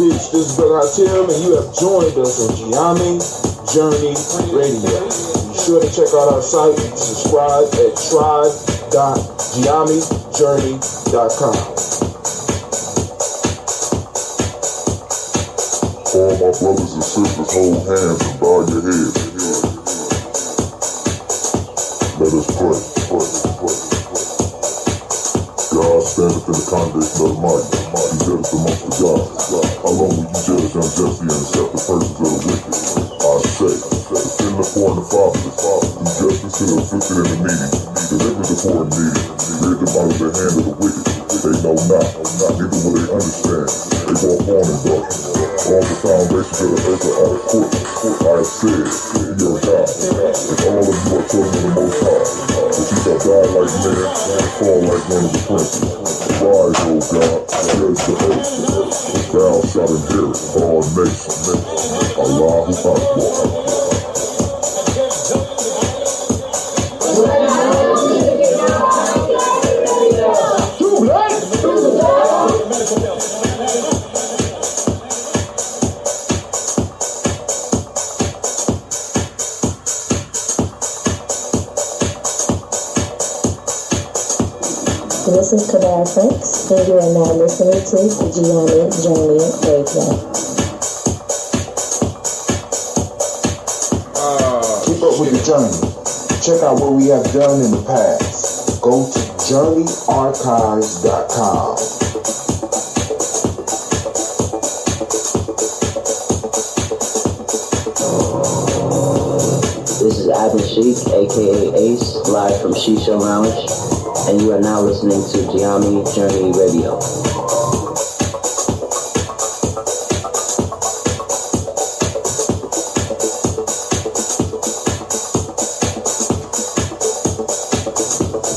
Peace, this is Brother Hatim, and you have joined us on Gye-Nyame Journey Radio. Be sure to check out our site and subscribe at tribe.gyenamejourney.com. All my brothers and sisters, hold hands and bow your heads. Let us pray. God standeth in the congregation of the mighty. He judgeth amongst the gods. How long will you judge unjustly and accept the persons of the wicked? I say, defend the poor and the fatherless. Do justice to the afflicted and the needy. Deliver the poor and needy. Rid them out of the hand of the wicked. They know not, neither will they understand. They walk on in darkness. All the foundations of the earth are out of court. I have said, you are God, and all of you are children of the Most High. But you shall die like men, and fall like one of the princes. Rise, O God, judge the earth. Thou shalt inherit all nations. Allahu Akbar. This is Kadar Fritz, and you are now listening to Gye-Nyame Journey Radio. Keep up with the journey. Check out what we have done in the past. Go to journeyarchives.com. This is Abin Sheik, aka Ace, live from Shisha Lounge, and you are now listening to Gye-Nyame Journey Radio.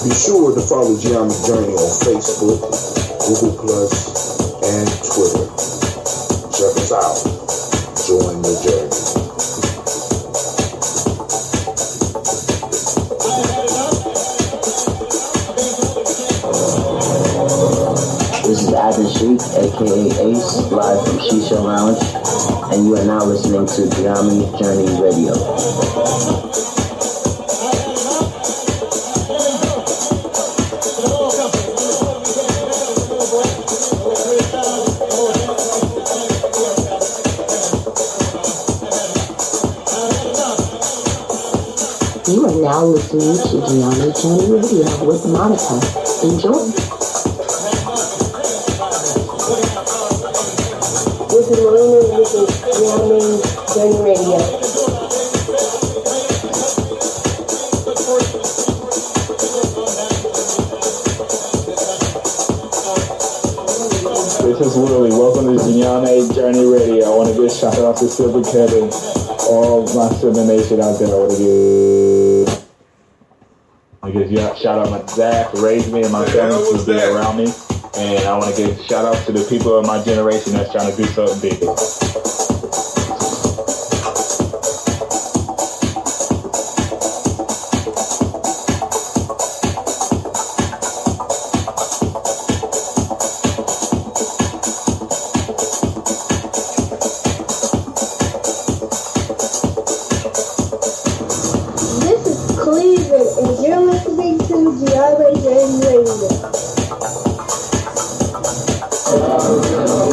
Be sure to follow Gye-Nyame Journey on Facebook, Google+, and Twitter. Check us out. Join the journey. This is Abin Sheik, aka Ace, live from Shisha Lounge, and you are now listening to Gye-Nyame Journey Radio. You are now listening to Gye-Nyame Journey Radio with Monica. Enjoy. This is Marina, this is Gye-Nyame Journey Radio. This is Willie. Welcome to Gye-Nyame Journey Radio. I want to give a shout out to Silver Kevin, all my Silver Nation out there. I want to give a shout out to my dad who raised me and my family for being around me. And I want to give a shout out to the people of my generation that's trying to do something big. This is Cleveland, and you're listening to Gye-Nyame Journey Radio.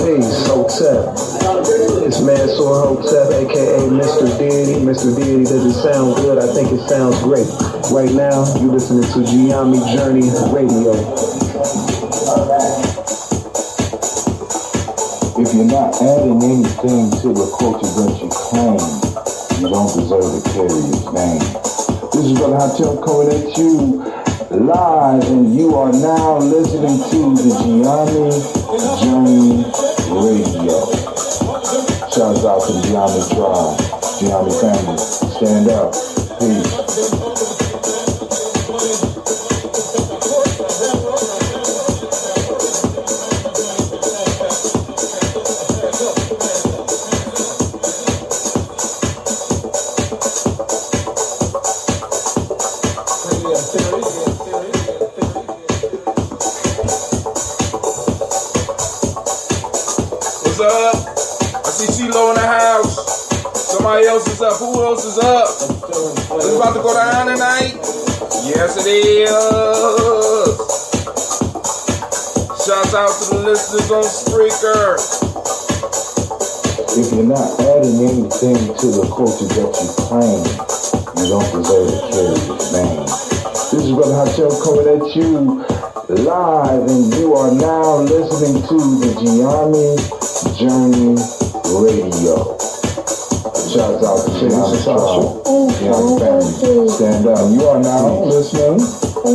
Peace, Hotep. It's Mansour Hotep, aka Mr. Deity. Mr. Deity, does it sound good? I think it sounds great. Right now, you're listening to Gye-Nyame Journey Radio. If you're not adding anything to the culture that you claim, you don't deserve to carry his name. This is Brother Hatim coming at you live, and you are now listening to the Gye-Nyame Journey Radio. Shouts out to the Gye-Nyame tribe, Gye-Nyame family. Stand up. Peace. What's up? Somebody else is up. Who else is up? It's about to go down tonight. Yes, it is. Shouts out to the listeners on Spreaker. If you're not adding anything to the culture that you claim, you don't deserve to carry its name. This is Brother Hatel coming at you live, and you are now listening to the Gye-Nyame Journey Radio. Shouts out to Gye-Nyame Tribe, Gye-Nyame family. Stand up. You are now listening to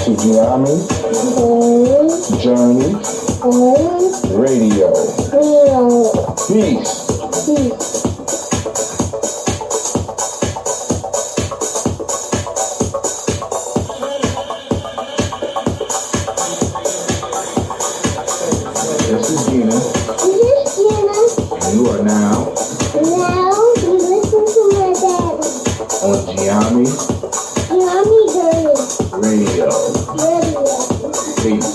Gye-Nyame Journey Radio. Peace. This is Gina. And you are now you listen to my daddy. on Gye-Nyame Radio. Peace.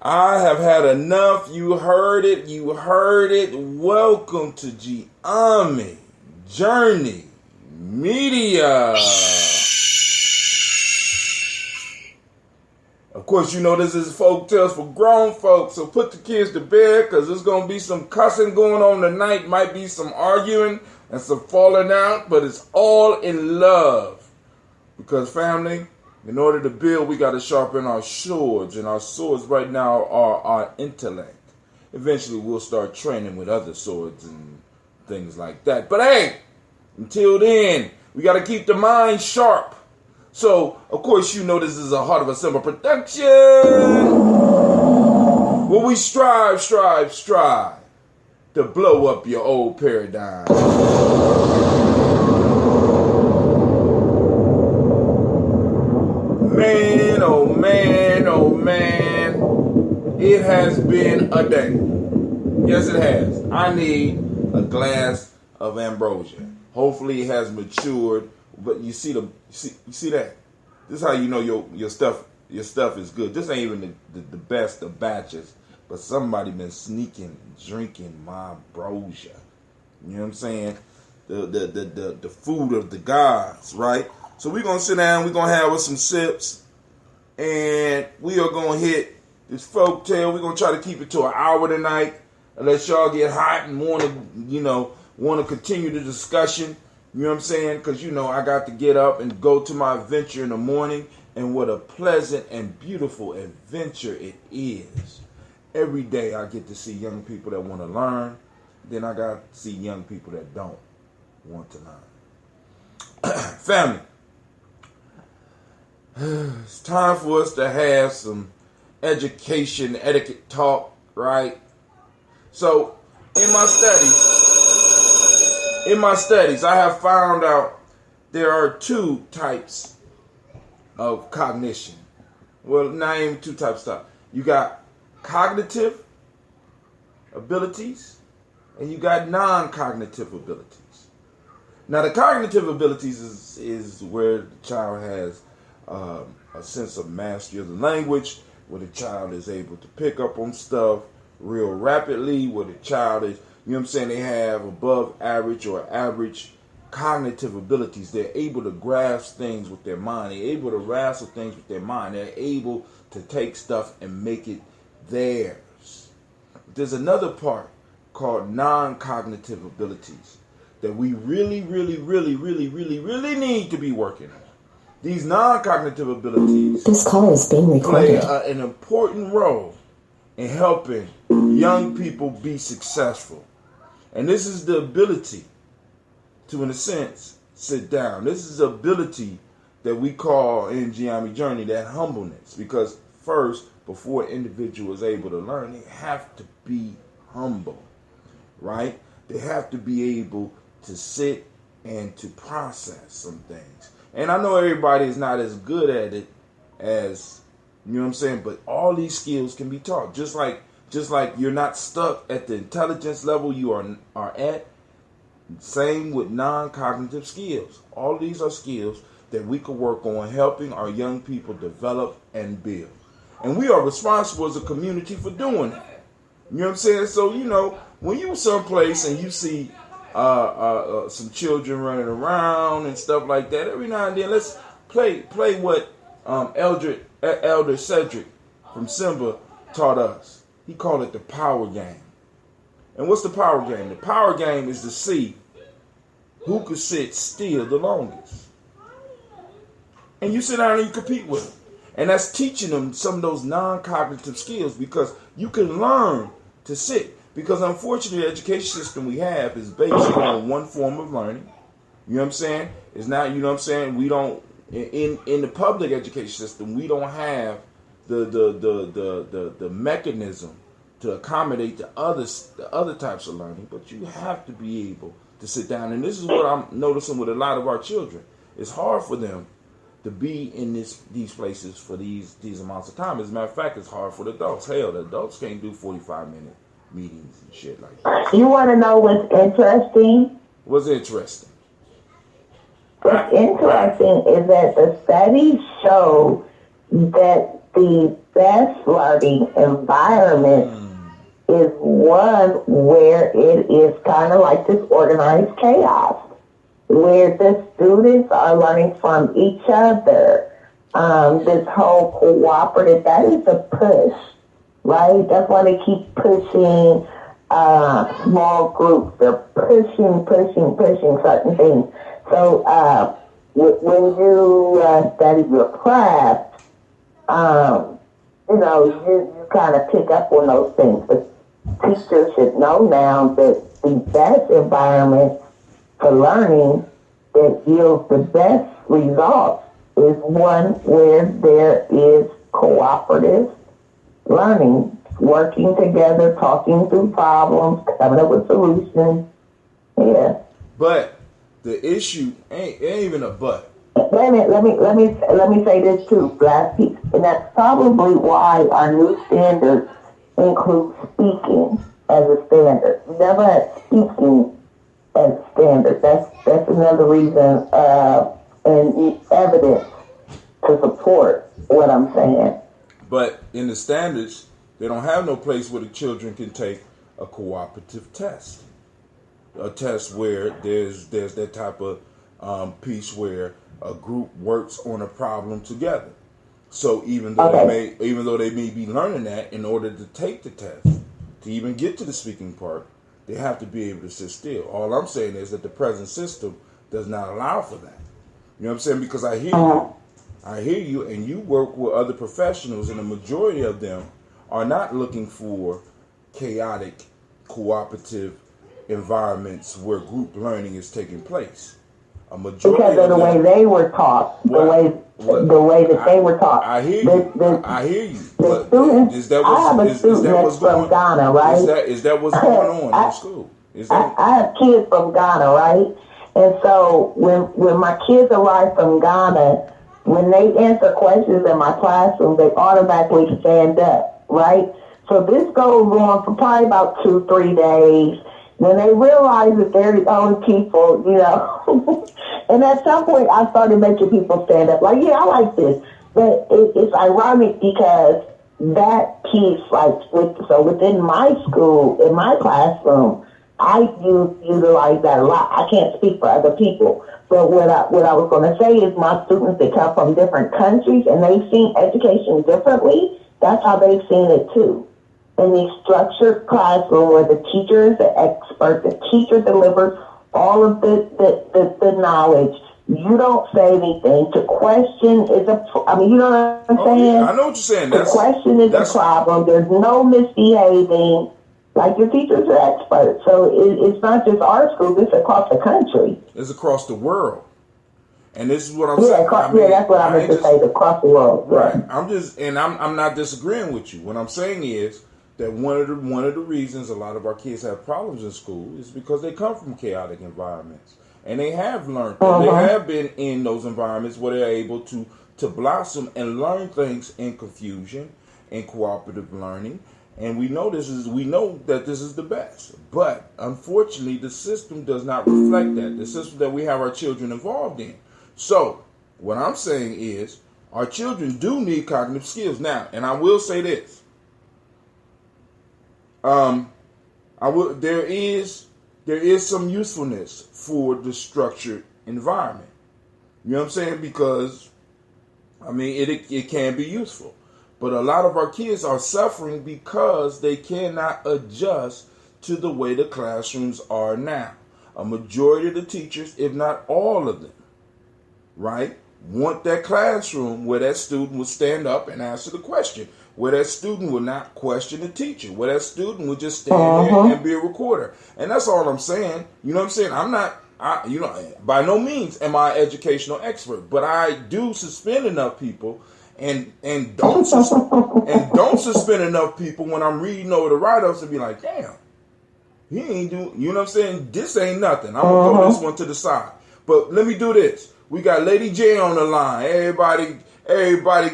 I have had enough. You heard it. You heard it. Welcome to Gye-Nyame Journey Media. Of course, you know this is folk tales for grown folks, so put the kids to bed because there's going to be some cussing going on tonight. Might be some arguing and some falling out, but it's all in love. Because family, in order to build, we got to sharpen our swords. And our swords right now are our intellect. Eventually, we'll start training with other swords and things like that. But hey, until then, we got to keep the mind sharp. So, of course, you know this is a Heart of a Simple production. Where we strive to blow up your old paradigm. Man, oh man, oh man, it has been a day. Yes, it has. I need a glass of ambrosia. Hopefully it has matured, but you see that? This is how you know your stuff is good. This ain't even the best of batches, but somebody been sneaking drinking my ambrosia. You know what I'm saying? The food of the gods, right? So we're going to sit down, we're going to have us some sips, and we are going to hit this folk tale. We're going to try to keep it to an hour tonight, unless y'all get hot and want to continue the discussion. You know what I'm saying? Because, I got to get up and go to my adventure in the morning, and what a pleasant and beautiful adventure it is. Every day I get to see young people that want to learn, then I got to see young people that don't want to learn. Family. It's time for us to have some education, etiquette talk, right? So, in my studies, I have found out there are two types of cognition. Well, not even two types of stuff. You got cognitive abilities, and you got non-cognitive abilities. Now, the cognitive abilities is where the child has a sense of mastery of the language, where the child is able to pick up on stuff real rapidly, where the child is, they have above average or average cognitive abilities. They're able to grasp things with their mind. They're able to wrestle things with their mind. They're able to take stuff and make it theirs. There's another part called non-cognitive abilities that we really need to be working on. These non-cognitive abilities This call is being play recorded. an important role in helping young people be successful. And this is the ability to, in a sense, sit down. This is the ability that we call in Gye-Nyame Journey that humbleness. Because first, before an individual is able to learn, they have to be humble, right? They have to be able to sit and to process some things. And I know everybody is not as good at it as You know what I'm saying? But all these skills can be taught. Just like you're not stuck at the intelligence level you are at. Same with non-cognitive skills. All these are skills that we can work on helping our young people develop and build. And we are responsible as a community for doing that. You know what I'm saying? So, you know, when you someplace and you see some children running around and stuff like that, every now and then, let's play what Elder Cedric from Simba taught us. He called it the power game. And what's the power game? The power game is to see who could sit still the longest. And you sit down and you compete with them. And that's teaching them some of those non-cognitive skills, because you can learn to sit. Because unfortunately, the education system we have is based on one form of learning. You know what I'm saying? It's not, you know what I'm saying? We don't, in the public education system, we don't have the mechanism to accommodate the other types of learning. But you have to be able to sit down. And this is what I'm noticing with a lot of our children. It's hard for them to be in these places for these amounts of time. As a matter of fact, it's hard for the adults. Hell, the adults can't do 45-minute meetings and shit like that. You want to know what's interesting? What's interesting? What's interesting is that the studies show that the best learning environment is one where it is kind of like this organized chaos, where the students are learning from each other. This whole cooperative, that is a push, right? That's why they keep pushing small groups. They're pushing certain things. So when you study your craft, you know, you kind of pick up on those things. But teachers should know now that the best environment for learning that yields the best results is one where there is cooperative learning, working together, talking through problems, coming up with solutions. Yeah. But the issue ain't even a but. Wait a minute, let me say this too, last piece. And that's probably why our new standards include speaking as a standard. We never had speaking as a standard. That's another reason and evidence to support what I'm saying. But in the standards, they don't have no place where the children can take a cooperative test. A test where there's that type of piece where a group works on a problem together. So even though they may be learning that, in order to take the test, to even get to the speaking part, they have to be able to sit still. All I'm saying is that the present system does not allow for that. You know what I'm saying? Because I hear you, and you work with other professionals, and the majority of them are not looking for chaotic, cooperative environments where group learning is taking place. A majority because of the way they were taught, the way that they were taught. I hear you. I hear you. The students, is that what's from Ghana, right? Is that what's going on in school? I have kids from Ghana, right? And so when my kids arrive from Ghana, when they answer questions in my classroom, they automatically stand up, right? So this goes on for probably about 2-3 days. When they realize that they're the only people, you know. And at some point, I started making people stand up. Like, yeah, I like this. But it's ironic because that piece, so within my school, in my classroom, I utilize that a lot. I can't speak for other people. But what I was going to say is my students that come from different countries and they've seen education differently, that's how they've seen it too. In the structured classroom where the teacher is the expert, the teacher delivers all of the knowledge. You don't say anything. To question is you know what I'm saying? Yeah, I know what you're saying. The question is a problem. There's no misbehaving. Like, your teachers are experts. So it's not just our school, it's across the country. It's across the world. And this is what I'm saying. That's what I meant to say, across the world. Right. I'm not disagreeing with you. What I'm saying is that one of the reasons a lot of our kids have problems in school is because they come from chaotic environments. And they have learned, they have been in those environments where they're able to to blossom and learn things in confusion and cooperative learning. And we know that this is the best. But unfortunately, the system does not reflect that. The system that we have our children involved in. So what I'm saying is our children do need cognitive skills. Now, and I will say this. There is some usefulness for the structured environment. You know what I'm saying? Because, I mean, it can be useful. But a lot of our kids are suffering because they cannot adjust to the way the classrooms are now. A majority of the teachers, if not all of them, right, want that classroom where that student will stand up and answer the question, where that student will not question the teacher, where that student will just stand there and be a recorder. And that's all I'm saying. You know what I'm saying? By no means am I an educational expert, but I do suspend enough people and don't suspend enough people when I'm reading over the write-ups and be like, damn, he ain't do, you know what I'm saying? This ain't nothing. I'm going to throw this one to the side. But let me do this. We got Lady J on the line. Everybody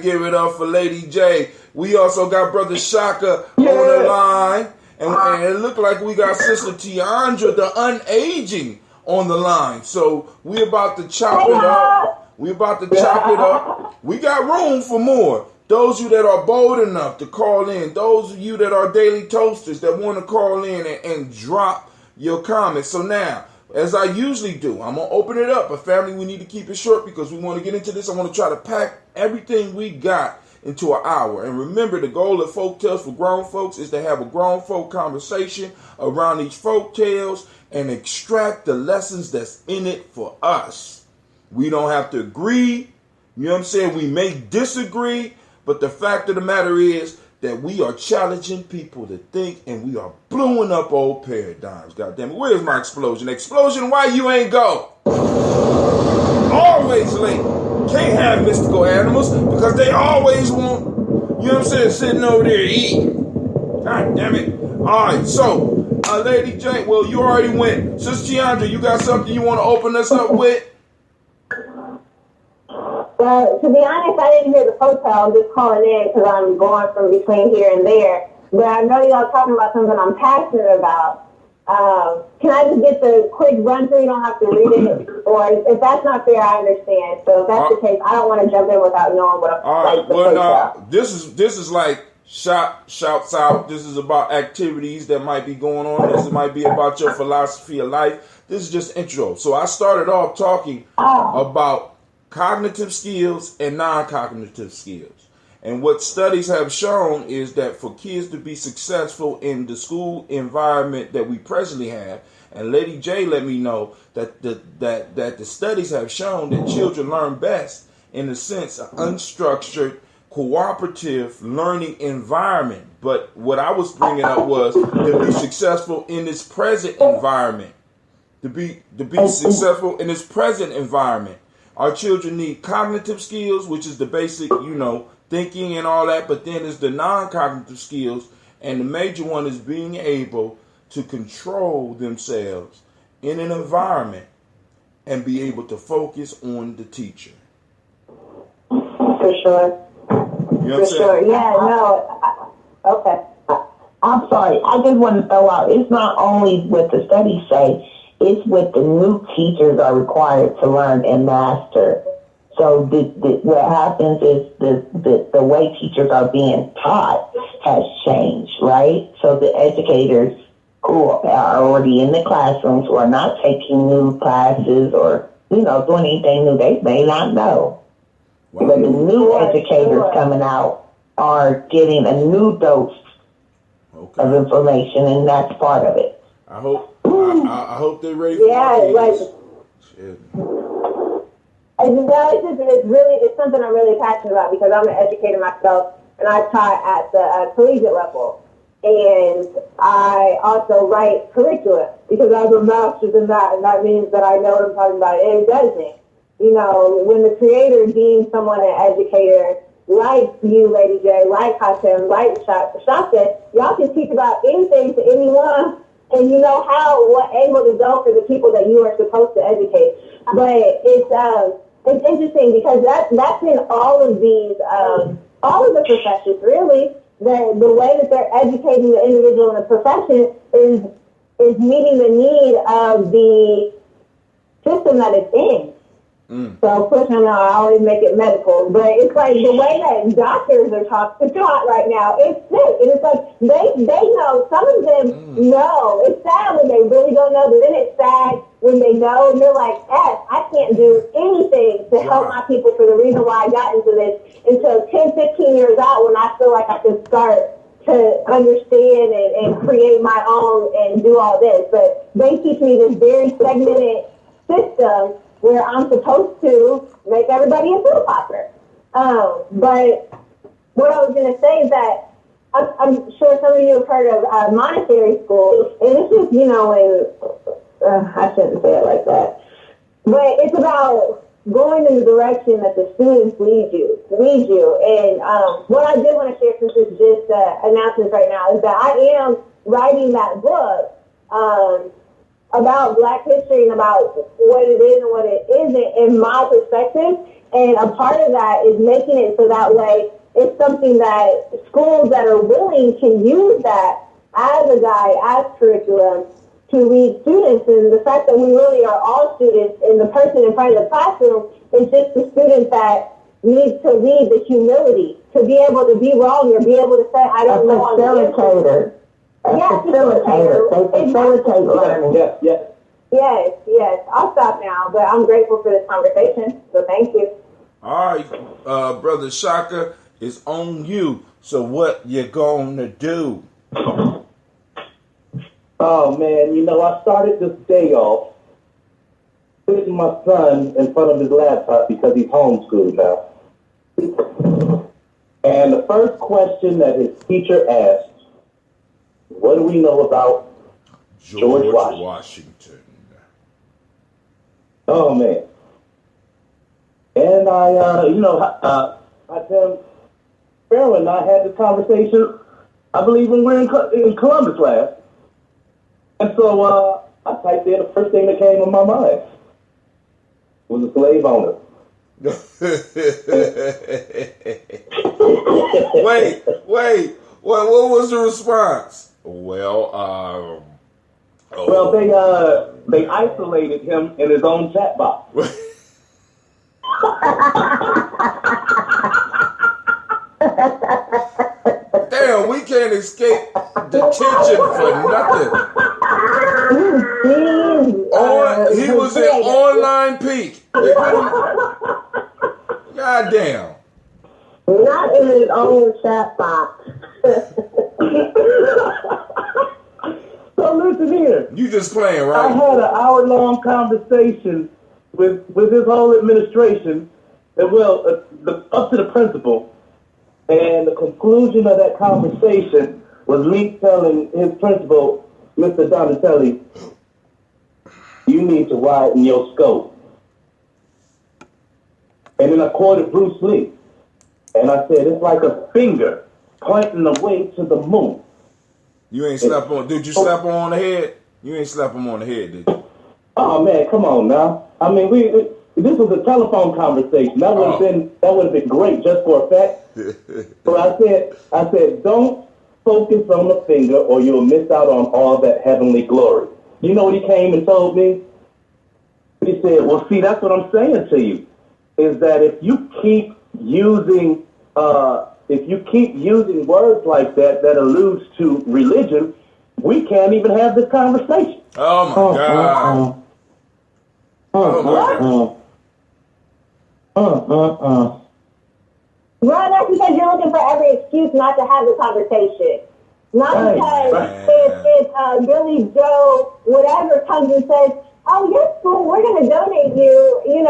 give it up for Lady J. We also got Brother Shaka on the line. And it looked like we got Sister Tiandra, the unaging, on the line. So we about to chop it up. We got room for more. Those of you that are bold enough to call in, those of you that are daily toasters that want to call in and drop your comments. So now, as I usually do, I'm going to open it up. But family, we need to keep it short because we want to get into this. I want to try to pack everything we got into an hour. And remember, the goal of Folk Tales for Grown Folks is to have a grown folk conversation around these folk tales and extract the lessons that's in it for us. We don't have to agree. You know what I'm saying? We may disagree, but the fact of the matter is that we are challenging people to think, and we are blowing up old paradigms. God damn it. Where's my explosion? Explosion, why you ain't go? Always late. Can't have mystical animals because they always want, you know what I'm saying, sitting over there eating. God damn it. All right, so, Lady J, well, you already went. Sister Tiandra, you got something you want to open us up with? Well, to be honest, I didn't hear the hotel. I'm just calling in because I'm going from between here and there. But I know y'all talking about something I'm passionate about. Can I just get the quick run through? You don't have to read it. Or if that's not fair, I understand. So if that's the case, I don't want to jump in without knowing what I'm like. Well, no, this is like shouts out. This is about activities that might be going on. This might be about your philosophy of life. This is just intro. So I started off talking about cognitive skills and non-cognitive skills. And what studies have shown is that for kids to be successful in the school environment that we presently have, and Lady J let me know that the studies have shown that children learn best in a sense of unstructured, cooperative learning environment. But what I was bringing up was to be successful in this present environment. To be successful in this present environment. Our children need cognitive skills, which is the basic, thinking and all that. But then there's the non-cognitive skills. And the major one is being able to control themselves in an environment and be able to focus on the teacher. For sure. You know what I'm saying? Yeah, no. Okay. I'm sorry. I just want to throw out, it's not only what the studies say, it's what the new teachers are required to learn and master. So what happens is the way teachers are being taught has changed, right? So the educators who are already in the classrooms, who are not taking new classes or, doing anything new, they may not know. Wow. But the new educators coming out are getting a new dose of information, and that's part of it. I hope they're ready for it. It's something I'm really passionate about because I'm an educator myself, and I taught at the collegiate level. And I also write curricula because I have a master's in that, and that means that I know what I'm talking about. And it does me. When the creator deems someone an educator, like you, Lady J, like Hashem, like Shaka, y'all can teach about anything to anyone, and you know what angle to go for the people that you are supposed to educate. But it's interesting because that's in all of the professions really. The way that they're educating the individual in the profession is meeting the need of the system that it's in. So, of course, I always make it medical, but it's like the way that doctors are taught right now, it's sick. And it's like they know, some of them know. It's sad when they really don't know, but then it's sad when they know and they're like, I can't do anything to help my people for the reason why I got into this until 10, 15 years out when I feel like I can start to understand and create my own and do all this. But they teach me this very segmented system where I'm supposed to make everybody a pill popper. But what I was going to say is that I'm sure some of you have heard of Montessori school, and it's just, I shouldn't say it like that, but it's about going in the direction that the students lead you. And what I did want to share, since it's just announcements right now, is that I am writing that book about Black history and about what it is and what it isn't in my perspective. And a part of that is making it so that way it's something that schools that are willing can use that as a guide, as curriculum to lead students. And the fact that we really are all students and the person in front of the classroom is just the student that needs to lead the humility, to be able to be wrong or be able to say, I don't know. Facilitator. Facilitator. They facilitate learning. Yes. I'll stop now, but I'm grateful for this conversation, so thank you. All right, Brother Shaka, it's on you. So what you gonna do? Oh, man, I started this day off sitting my son in front of his laptop because he's homeschooled now. And the first question that his teacher asked, what do we know about George Washington? Oh, man. And I tell him, Farrell and I had this conversation, I believe, when we were in Columbus last. And so I typed in the first thing that came in my mind was a slave owner. Wait. What was the response? Well, they isolated him in his own chat box. Damn, we can't escape detention for nothing. He was in online peak. God damn. Not in his own chat box. So listen here. You just playing, right? I had an hour-long conversation with his whole administration, and up to the principal. And the conclusion of that conversation was me telling his principal, Mr. Donatelli, you need to widen your scope. And then I quoted Bruce Lee. And I said, it's like a finger pointing the way to the moon. You ain't slap on. Did you slap him on the head? You ain't slap him on the head, did you? Oh man, come on now. I mean, this was a telephone conversation. That would have been great just for effect. But I said, don't focus on the finger, or you'll miss out on all that heavenly glory. You know what he came and told me? He said, well, see, that's what I'm saying to you, is that if you keep using words like that alludes to religion, we can't even have this conversation. Oh my God. Well, that's because you're looking for every excuse not to have the conversation. Not because if Billy Joe, whatever, comes and says, oh, your school, we're going to donate you, and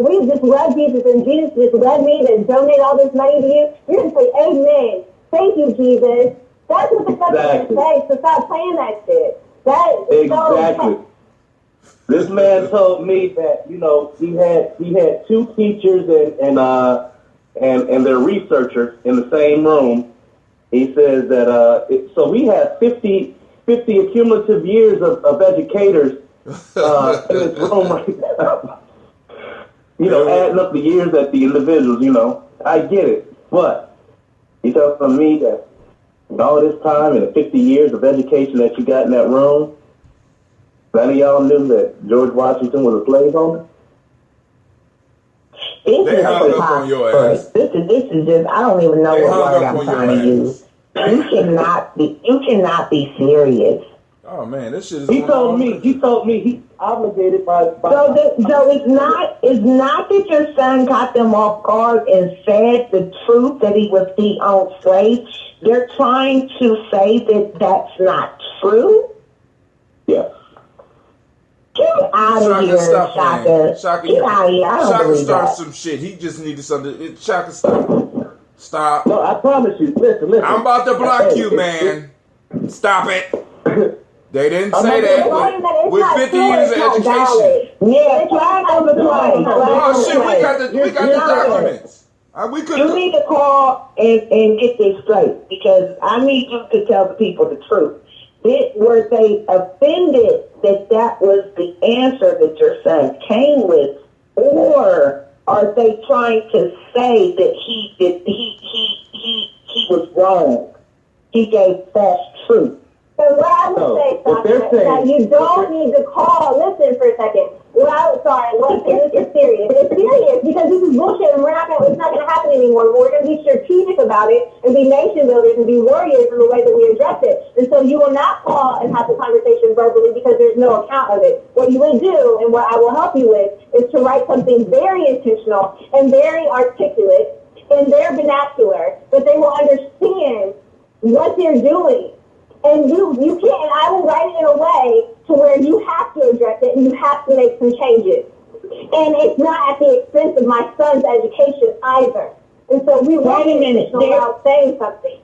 we just love Jesus, and Jesus just led me to donate all this money to you. You're going to say, amen. Thank you, Jesus. That's what the government says, so stop playing that shit. Exactly. This man told me that, he had two teachers and their researcher in the same room. He says that, so we have 50 cumulative years of educators in this room right now. adding up the years that the individuals, I get it. But you telling me that in all this time and the 50 years of education that you got in that room, none of y'all knew that George Washington was a slave owner? They hung up on your ass. This is just, I don't even know what word I'm trying to use. You cannot be serious. Oh man, this shit is. He told me he's obligated by. So it's not that your son caught them off guard and said the truth that he owned slaves. They're trying to say that that's not true. Yes. Get out of here, Shaka. Shaka, get out of here. I don't Shaka believe started that. some shit. He just needed something. Shaka, stop. No, I promise you. Listen. I'm about to block you, man. Stop it. They didn't say that. With 50 years of education. Yeah, flag on the plane. Oh shit, we got the documents. You need to call and get this straight, because I need you to tell the people the truth. Were they offended that was the answer that your son came with, or are they trying to say that he was wrong? He gave false truth. So what I would say, Sasha, is that you don't need to call. Listen for a second. This is serious. It's serious because this is bullshit, and it's not going to happen anymore. But we're going to be strategic about it and be nation builders and be warriors in the way that we address it. And so you will not call and have the conversation verbally because there's no account of it. What you will do, and what I will help you with, is to write something very intentional and very articulate in their vernacular, that they will understand what they're doing. And you can't, and I will write it in a way to where you have to address it and you have to make some changes. And it's not at the expense of my son's education either. And so we want to be about saying something.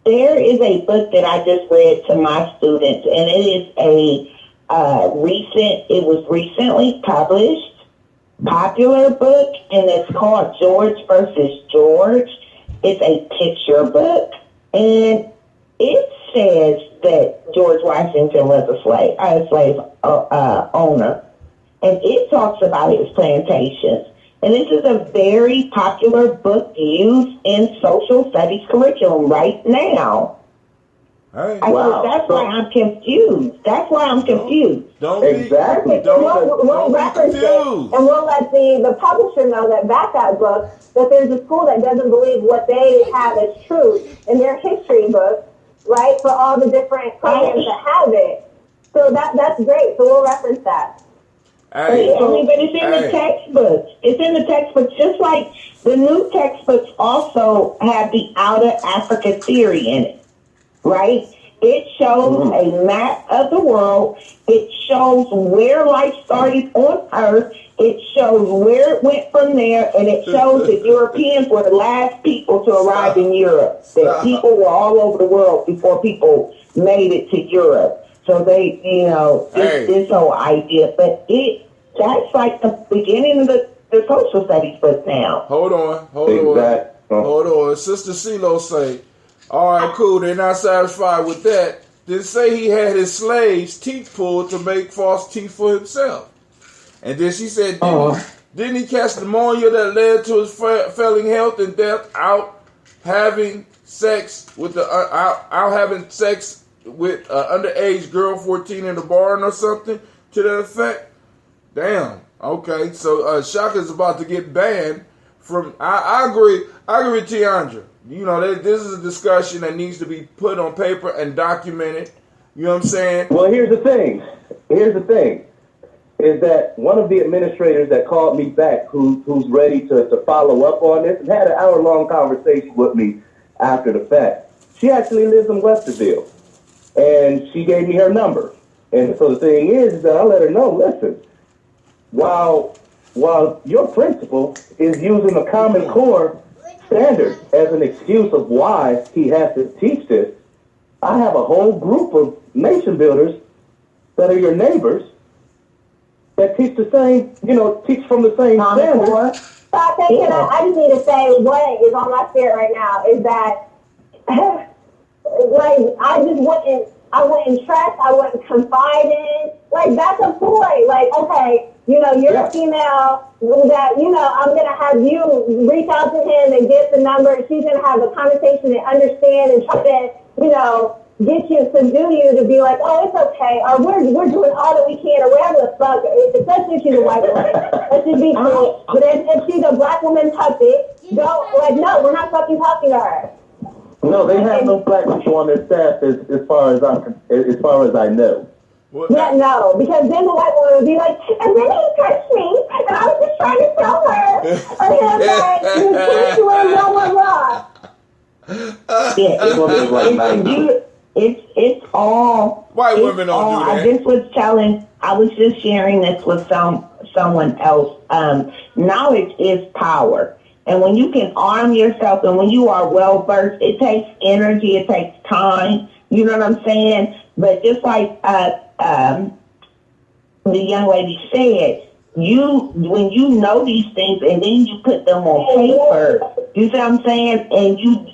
There is a book that I just read to my students, and it is it was recently published, popular book, and it's called George versus George. It's a picture book, and it says that George Washington was a slave owner, and it talks about his plantations. And this is a very popular book used in social studies curriculum right now. Hey, that's why I'm confused. Don't be exactly. We'll reference it, and we'll let the publisher know that that book, that there's a school that doesn't believe what they have as truth in their history book. Right, for all the different programs that have it. So that's great. So we'll reference that. But it's in the textbooks. It's in the textbooks, just like the new textbooks also have the Outer Africa theory in it, right? It shows a map of the world. It shows where life started on Earth. It shows where it went from there, and it shows that Europeans were the last people to arrive in Europe. That people were all over the world before people made it to Europe. So they, this whole idea. But that's like the beginning of the social studies book now. Hold on. Sister CeeLo say, all right, cool, they're not satisfied with that. Then say he had his slaves' teeth pulled to make false teeth for himself. And then she said, didn't he catch pneumonia that led to his failing health and death out having sex with an underage girl, 14, in the barn or something to that effect? Damn. Okay, so Shaka's about to get banned from. I agree with Tiandra. This is a discussion that needs to be put on paper and documented. You know what I'm saying? Well, here's the thing. Is that one of the administrators that called me back, who's ready to follow up on this, and had an hour-long conversation with me after the fact. She actually lives in Westerville, and she gave me her number. And so the thing is that I let her know, listen, while your principal is using the Common Core standard as an excuse of why he has to teach this, I have a whole group of nation builders that are your neighbors that teach the same, teach from the same standard. So I just need to say what is on my spirit right now is that, I wouldn't trust, I wouldn't confide in. That's a ploy. Okay, you're a female that, I'm going to have you reach out to him and get the number. She's going to have a conversation and understand and try to, get you, subdue you to be like, oh, it's okay. Or we're doing all that we can or whatever the fuck. Especially if she's a white woman. Let's just be cool. But if she's a black woman puppet, no, we're not fucking talking to her. No, they have no black people on their staff as far as I know. Yeah, no, because then the white woman would be like, and then he touched me, and I was just trying to tell her. Or it's all white women don't do that. I was just sharing this with someone else. Knowledge is power. And when you can arm yourself and when you are well versed, it takes energy, it takes time. You know what I'm saying? But just like the young lady said, when you know these things and then you put them on paper, you see what I'm saying? And you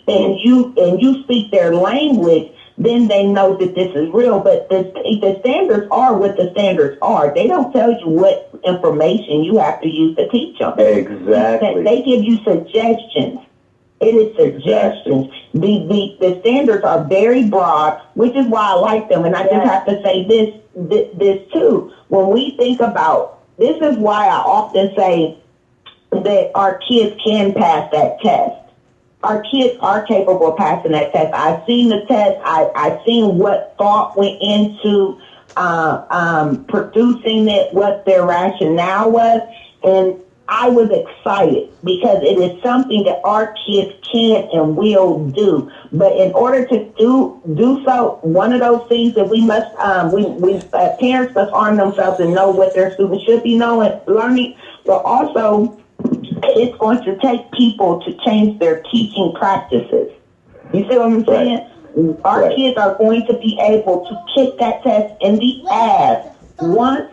speak their language, then they know that this is real. But the standards are what the standards are. They don't tell you what information you have to use to teach them. Exactly. They give you suggestions. It is suggestions. The standards are very broad, which is why I like them. And I just have to say this too. When we think about, this is why I often say that our kids can pass that test. Our kids are capable of passing that test. I've seen the test. I've seen what thought went into producing it, what their rationale was, and I was excited because it is something that our kids can and will do. But in order to do so, one of those things that we must, parents must arm themselves and know what their students should be knowing, learning, but also it's going to take people to change their teaching practices. You see what I'm saying? Right. Our kids are going to be able to kick that test in the ass once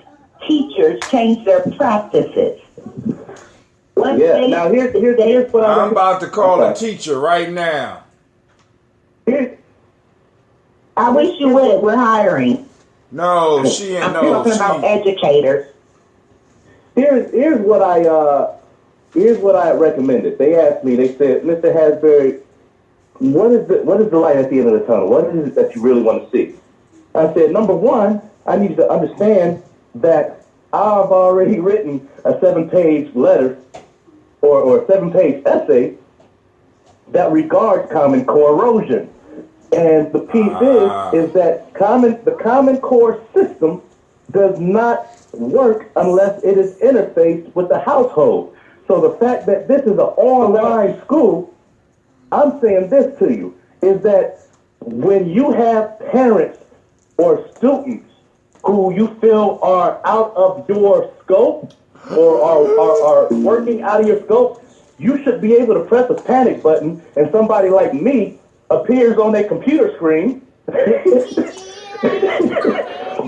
teachers change their practices. Now here's what I'm about to call a teacher right now. I wish you would. We're hiring. No, she ain't. I'm talking about educators. Here's what I recommended. They asked me. They said, Mr. Hasbury, what is the light at the end of the tunnel? What is it that you really want to see? I said, number one, I need you to understand that I've already written a 7-page letter or a 7-page essay that regards Common Core erosion. And the piece is that the Common Core system does not work unless it is interfaced with the household. So the fact that this is an online school, I'm saying this to you, is that when you have parents or students who you feel are out of your scope or are working out of your scope, you should be able to press a panic button and somebody like me appears on their computer screen.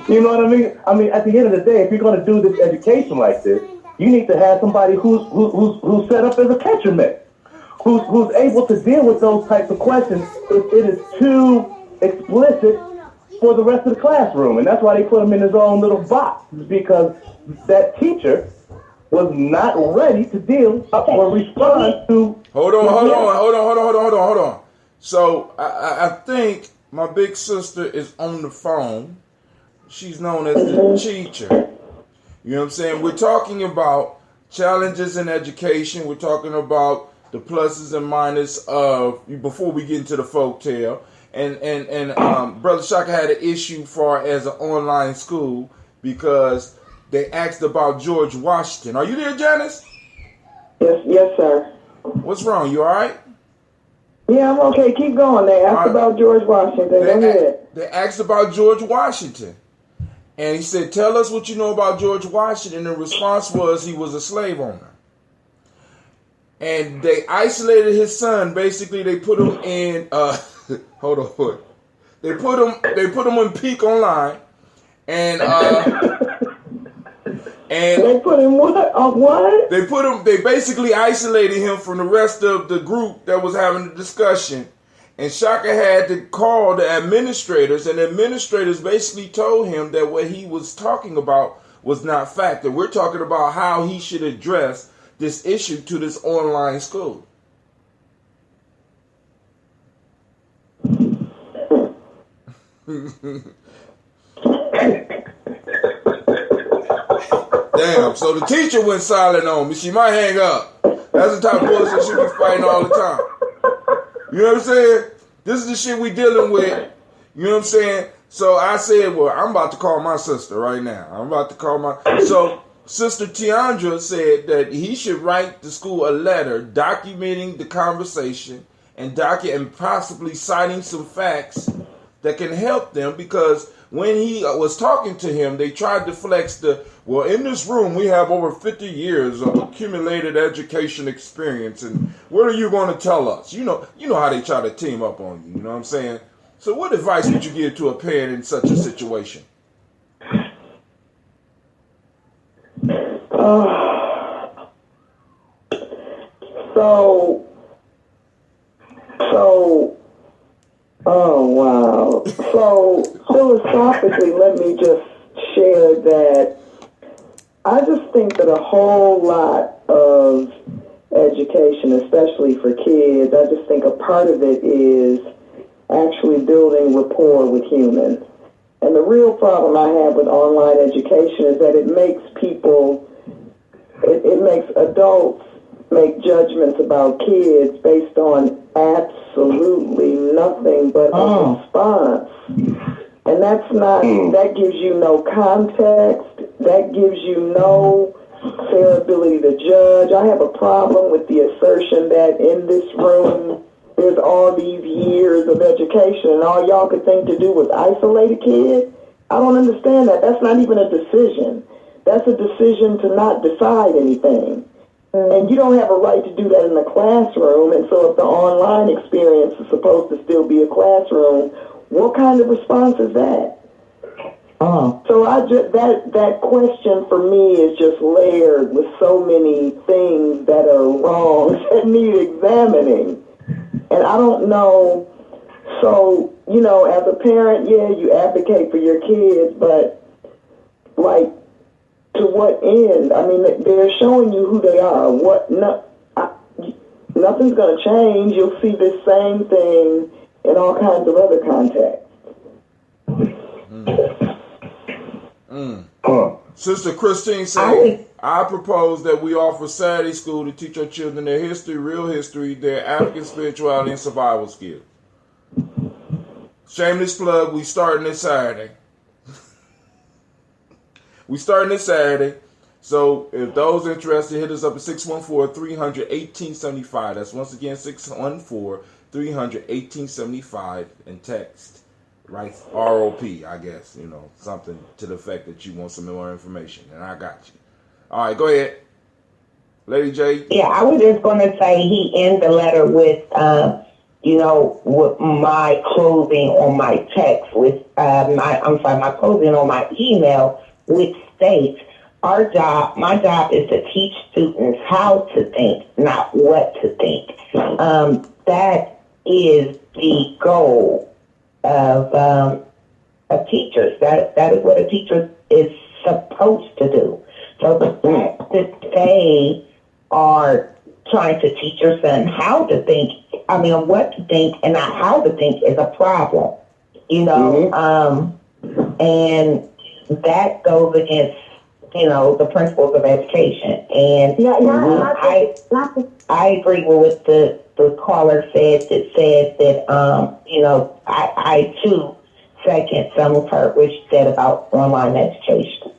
You know what I mean? I mean, at the end of the day, if you're going to do this education like this, you need to have somebody who's set up as a catcher man, who's able to deal with those types of questions if it is too explicit for the rest of the classroom. And that's why they put him in his own little box, because that teacher was not ready to deal or respond to... Hold on. So I think my big sister is on the phone. She's known as the teacher. You know what I'm saying? We're talking about challenges in education. We're talking about the pluses and minuses of, before we get into the folktale. And Brother Shaka had an issue far as an online school because they asked about George Washington. Are you there, Janice? Yes, sir. What's wrong? You all right? Yeah, I'm okay. Keep going. They asked about George Washington. Go ahead. They asked about George Washington. And he said, tell us what you know about George Washington. And the response was he was a slave owner. And they isolated his son. Basically, they put him in... hold on. They put him in Peak Online. And they put him what? They basically isolated him from the rest of the group that was having the discussion. And Shaka had to call the administrators, and the administrators basically told him that what he was talking about was not factored. We're talking about how he should address this issue to this online school. Damn, so the teacher went silent on me. She might hang up. That's the type of bullshit she be fighting all the time. You know what I'm saying? This is the shit we dealing with. You know what I'm saying? So I said, well, I'm about to call my sister right now. So Sister Tiandra said that he should write the school a letter documenting the conversation and possibly citing some facts that can help them, because when he was talking to him, they tried to flex well, in this room we have over 50 years of accumulated education experience, and what are you going to tell us? You know how they try to team up on you, you know what I'm saying? So what advice would you give to a parent in such a situation? Oh, wow. So, philosophically, let me just share that I just think that a whole lot of education, especially for kids, I just think a part of it is actually building rapport with humans. And the real problem I have with online education is that it makes it makes adults make judgments about kids based on absolutely nothing but a response. And that gives you no context, that gives you no fair ability to judge. I have a problem with the assertion that in this room there's all these years of education and all y'all could think to do was isolate a kid. I don't understand that. That's not even a decision. That's a decision to not decide anything. And you don't have a right to do that in the classroom. And so if the online experience is supposed to still be a classroom, what kind of response is that? So that question for me is just layered with so many things that are wrong that need examining. And I don't know. So, as a parent, yeah, you advocate for your kids, but to what end? I mean, they're showing you who they are. Nothing's going to change. You'll see this same thing in all kinds of other contexts. Sister Christine said, I propose that we offer Saturday school to teach our children their history, real history, their African spirituality, and survival skills. Shameless plug, we starting this Saturday. So if those interested, hit us up at 614-300-1875. That's once again 614-300-1875 and text. Right, ROP, I guess, something to the effect that you want some more information, and I got you. All right, go ahead. Lady J. Yeah, I was just going to say he ends the letter with, with my closing on my text, with my closing on my email, which states, my job is to teach students how to think, not what to think. That is the goal of teachers. That is what a teacher is supposed to do. So the fact that they are trying to teach your son how to think, what to think and not how to think is a problem. And that goes against, the principles of education. And I agree with what the caller said that I too second some of her what she said about online education.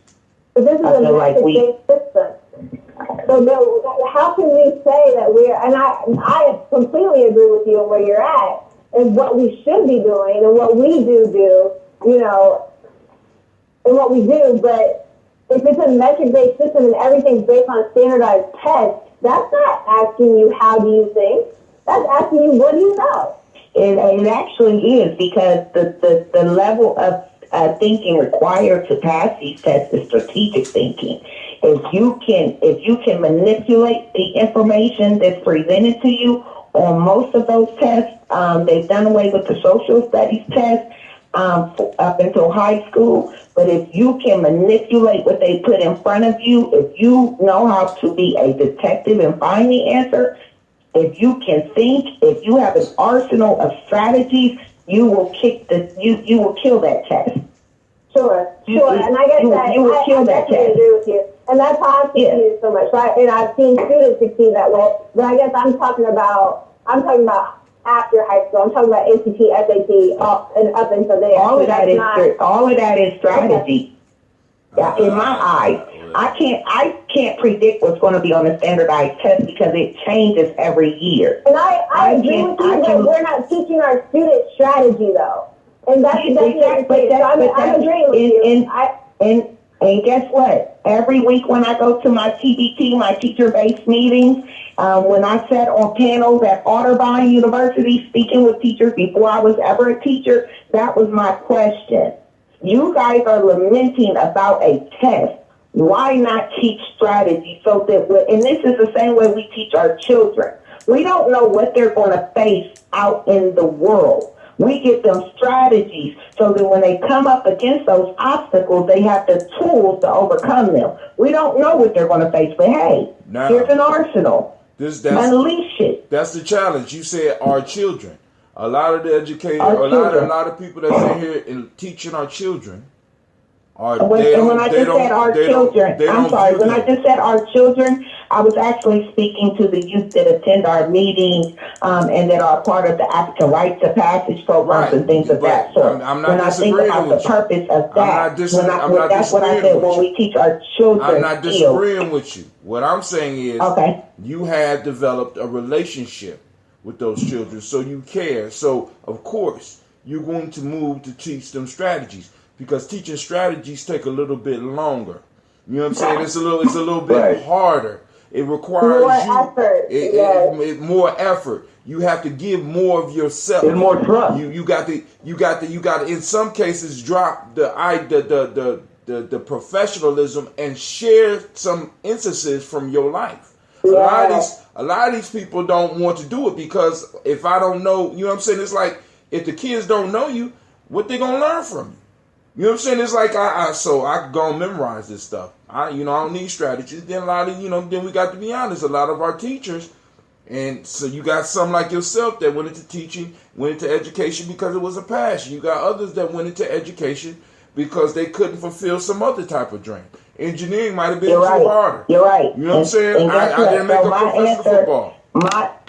But this is a message-based system. So how can we say that and I completely agree with you on where you're at and what we should be doing and what we do, and what we do, but if it's a metric-based system and everything's based on a standardized test, that's not asking you how do you think. That's asking you what do you know. It actually is, because the level of thinking required to pass these tests is strategic thinking. If you can manipulate the information that's presented to you on most of those tests, they've done away with the social studies test. up until high school. But if you can manipulate what they put in front of you, if you know how to be a detective and find the answer, if you can think, if you have an arsenal of strategies, you will you will kill that test. Sure. And I guess I definitely agree with you. And that's how I've seen it so much, right? And I've seen students succeed that way. But I guess I'm talking about after high school. I'm talking about ACT, SAT, and up until there. All of that is strategy. Yeah, in my eyes. I can't predict what's going to be on the standardized test because it changes every year. And I agree with you, but we're not teaching our students strategy though. And that's exactly I'm agreeing with you. And guess what? Every week when I go to my TBT, my teacher-based meetings, when I sat on panels at Otterbein University speaking with teachers before I was ever a teacher, that was my question. You guys are lamenting about a test. Why not teach strategy so that and this is the same way we teach our children. We don't know what they're going to face out in the world. We give them strategies so that when they come up against those obstacles, they have the tools to overcome them. We don't know what they're going to face, but hey, here's an arsenal. Unleash it. That's the challenge. You said our children. A lot of the educators, a lot of people that's in here and teaching our children when I just said our children, I was actually speaking to the youth that attend our meetings and that are part of the African Rites of Passage programs and things of that sort. I'm not disagreeing with you. When I think about the purpose of that, that's what I said when we teach our children. I'm not disagreeing with you. What I'm saying is you have developed a relationship with those children, so you care. So, of course, you're going to move to teach them strategies. Because teaching strategies take a little bit longer. You know what I'm saying? It's a little bit harder. It requires more effort. You have to give more of yourself. And more trust. You got to in some cases drop the professionalism and share some instances from your life. Yeah. A lot of these people don't want to do it because if I don't know, you know what I'm saying? It's like if the kids don't know you, what they gonna learn from you? You know what I'm saying? It's like so I go and memorize this stuff. I don't need strategies. Then then we got to be honest. A lot of our teachers, and so you got some like yourself that went into teaching, went into education because it was a passion. You got others that went into education because they couldn't fulfill some other type of dream. Engineering might have been harder. You're right. You know what I'm saying? I didn't make a professional football.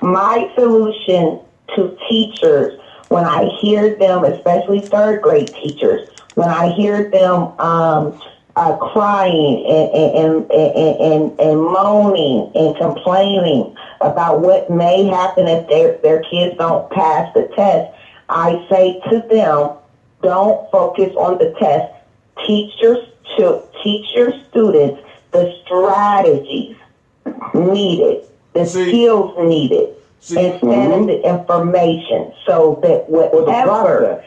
My solution to teachers, when I hear them, especially third grade teachers, when I hear them crying and moaning and complaining about what may happen if their kids don't pass the test, I say to them, don't focus on the test. Teach your students the strategies needed, the skills needed, instead of the information, so that whatever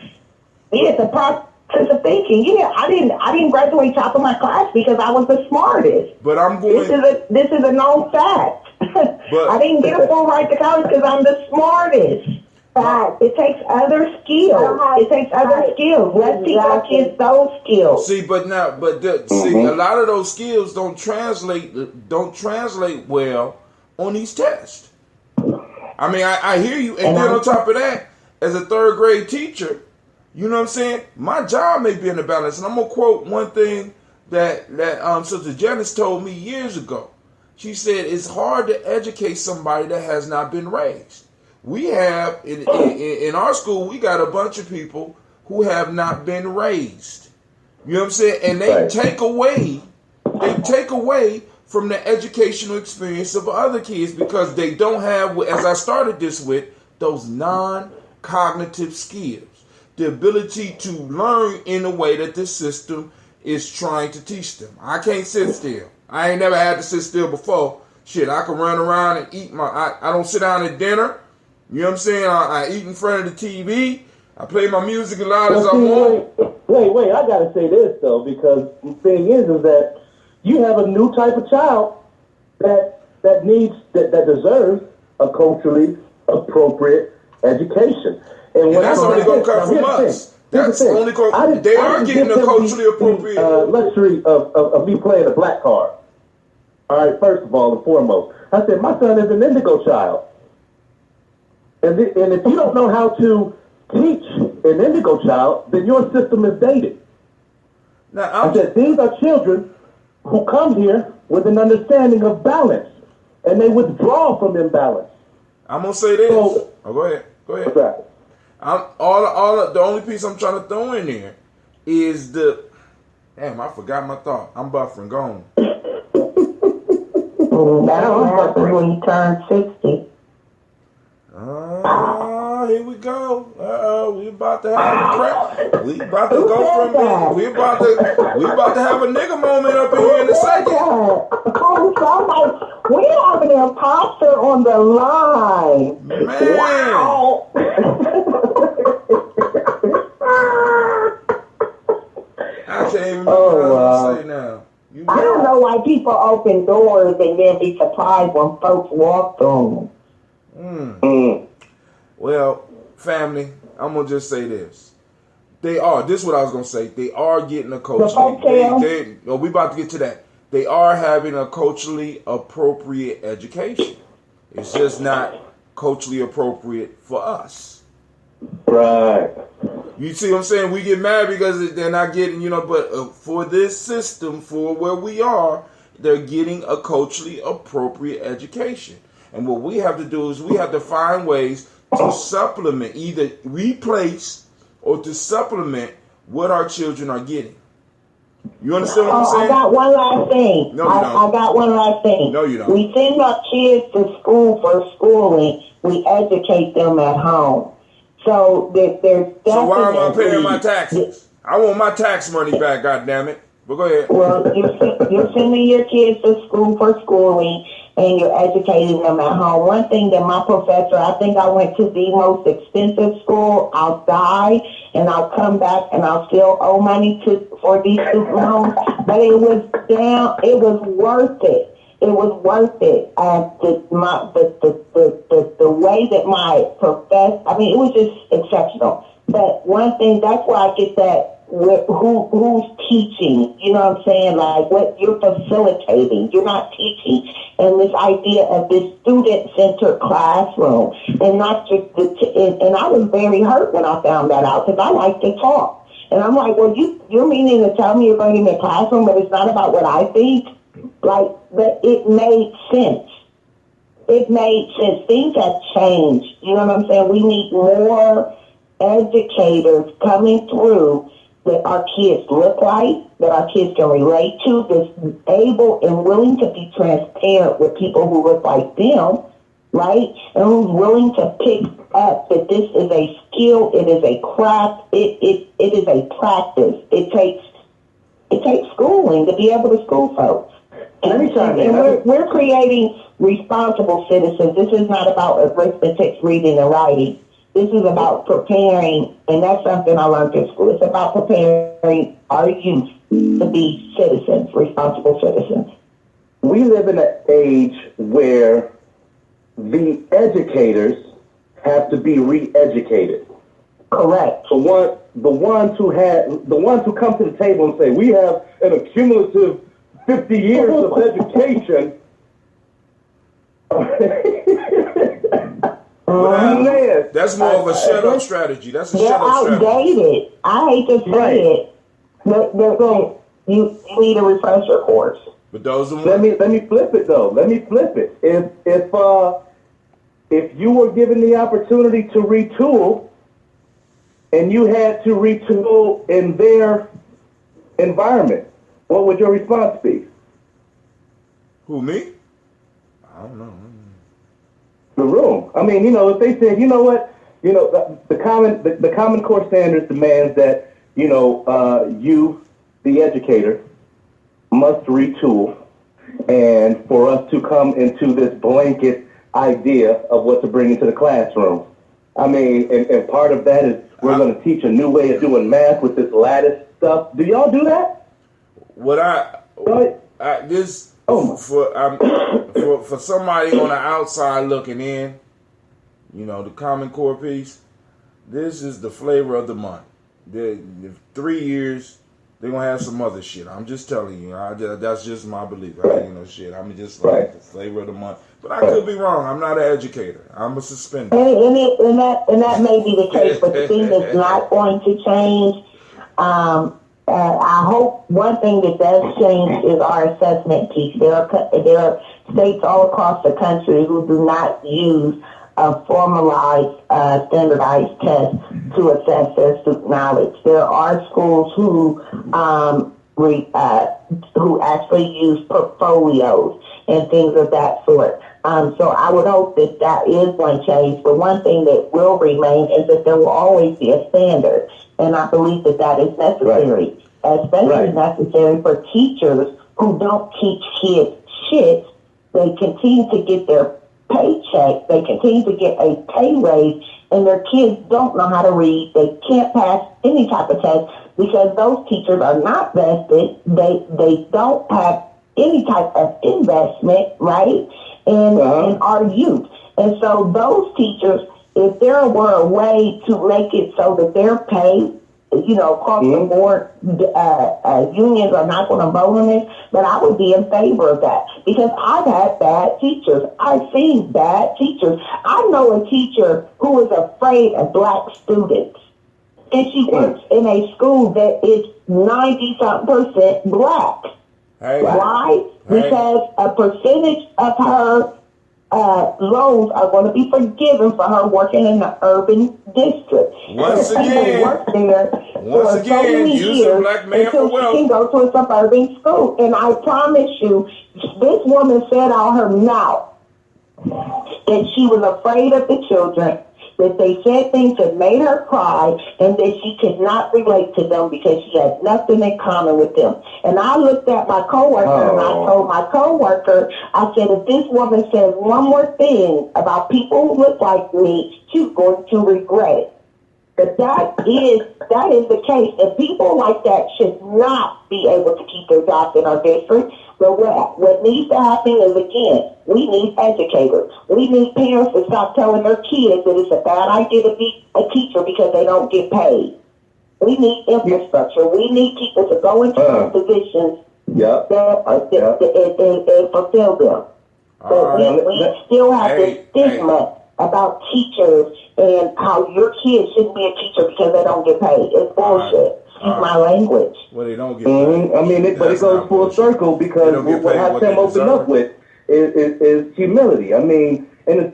the process of thinking. I didn't graduate top of my class because I was the smartest. But I'm going. This is a known fact. But I didn't get a full ride to college because I'm the smartest. It takes other skills. Let's teach our kids those skills. See, a lot of those skills don't translate well on these tests. I mean, I hear you, and then on top of that, as a third grade teacher, you know what I'm saying? My job may be in the balance, and I'm gonna quote one thing that Sister Janice told me years ago. She said it's hard to educate somebody that has not been raised. We have in our school, we got a bunch of people who have not been raised. You know what I'm saying? And they take away from the educational experience of other kids because they don't have, as I started this with, those non-cognitive skills. The ability to learn in a way that this system is trying to teach them. I can't sit still. I ain't never had to sit still before. Shit, I can run around and eat I don't sit down at dinner. You know what I'm saying? I eat in front of the TV. I play my music as loud as I want. Wait, I gotta say this though, because the thing is that you have a new type of child that deserves a culturally appropriate education. And that's only gonna come from us. That's the only they are getting a culturally appropriate luxury of me playing a black card. All right, first of all and foremost, I said my son is an indigo child, and if you don't know how to teach an indigo child, then your system is dated. Now, I said these are children who come here with an understanding of balance, and they withdraw from imbalance. I'm gonna say this. Go ahead. What's that? The only piece I'm trying to throw in there is the. Damn, I forgot my thought. I'm buffering. Go on. That'll happen when you turn 60. Here we go. We about to have we about to go from we about to have a nigga moment up in here in a second. We have an imposter on the line. Man. Wow. I can't even remember what I say now. I don't know why people open doors and then be surprised when folks walk through them. Well, family, I'm going to just say this. This is what I was going to say. They are getting a culturally, we about to get to that. They are having a culturally appropriate education. It's just not culturally appropriate for us. Right. You see what I'm saying? We get mad because they're not getting, but for this system, for where we are, they're getting a culturally appropriate education. And what we have to do is we have to find ways to supplement, either replace or to supplement what our children are getting. You understand what I'm saying? I got one last thing. No, you don't. I got one last thing. No, you don't. We send our kids to school for schooling. We educate them at home. So there's definitely... So why am I paying my taxes? I want my tax money back, goddammit. But go ahead. Well, you're sending your kids to school for schooling, and you're educating them at home. One thing that my professor, I think I went to the most expensive school. I'll die, and I'll come back, and I'll still owe money for these student loans. But it was worth it. It was worth it. The way that my professor, it was just exceptional. But one thing, that's why I get that. Who's teaching? You know what I'm saying? Like what you're facilitating. You're not teaching. And this idea of this student-centered classroom, and not just and I was very hurt when I found that out because I like to talk. And I'm like, well, you're meaning to tell me you're going to give me a classroom, but it's not about what I think. Like, but it made sense. It made sense. Things have changed. You know what I'm saying? We need more educators coming through that our kids look like, that our kids can relate to, that's able and willing to be transparent with people who look like them, right? And who's willing to pick up that this is a skill, it is a craft, it is a practice. It takes schooling to be able to school folks. And we're creating responsible citizens. This is not about arithmetic, reading, and writing. This is about preparing, and that's something I learned in school. It's about preparing our youth to be citizens, responsible citizens. We live in an age where the educators have to be re-educated. Correct. The ones who come to the table and say we have an accumulative 50 years of education. That's more of a shut-up strategy. That's a shut-up strategy. They're outdated. I hate to say it. You need a refresher course. But those are let me flip it though. Let me flip it. If you were given the opportunity to retool, and you had to retool in their environment, what would your response be? Who, me? I don't know. The room. If they said, the Common Core standards demands that, you, the educator, must retool, and for us to come into this blanket idea of what to bring into the classroom. And part of that is we're going to teach a new way of doing math with this lattice stuff. Do y'all do that? For somebody on the outside looking in, the Common Core piece, this is the flavor of the month. In 3 years, they're gonna have some other shit. I'm just telling you. That's just my belief. I ain't no shit. I'm just like the flavor of the month. But I could be wrong. I'm not an educator. I'm a suspender. And that may be the case, but the thing that's not going to change. I hope one thing that does change is our assessment piece. There are states all across the country who do not use a formalized, standardized test to assess their student knowledge. There are schools who actually use portfolios and things of that sort. So I would hope that is one change. But one thing that will remain is that there will always be a standard. And I believe that is necessary, especially necessary for teachers who don't teach kids shit. They continue to get their paycheck. They continue to get a pay raise, and their kids don't know how to read. They can't pass any type of test because those teachers are not vested. They don't have any type of investment, right, in our youth. And so those teachers, if there were a way to make it so that their pay, across the board, unions are not going to vote on this, but I would be in favor of that because I've had bad teachers. I've seen bad teachers. I know a teacher who is afraid of black students, and she works in a school that is 90-something% black. Hey. Why? Hey. Because a percentage of her loans are going to be forgiven for her working in the urban district. Once again, use a black man for wealth. She can go to a suburban school. And I promise you, this woman said out her mouth that she was afraid of the children, that they said things that made her cry, and that she could not relate to them because she had nothing in common with them. And I looked at my coworker and I told my coworker, I said, if this woman says one more thing about people who look like me, she's going to regret it. But that is the case. And people like that should not be able to keep their jobs in our district. But what needs to happen is, again, we need educators. We need parents to stop telling their kids that it's a bad idea to be a teacher because they don't get paid. We need infrastructure. We need people to go into those positions and fulfill them. But we still have this stigma about teachers and how your kids shouldn't be a teacher because they don't get paid. It's bullshit. Excuse my language. Well, they don't get paid. I mean, but it goes full circle because what Hashem opened up with is humility. I mean, in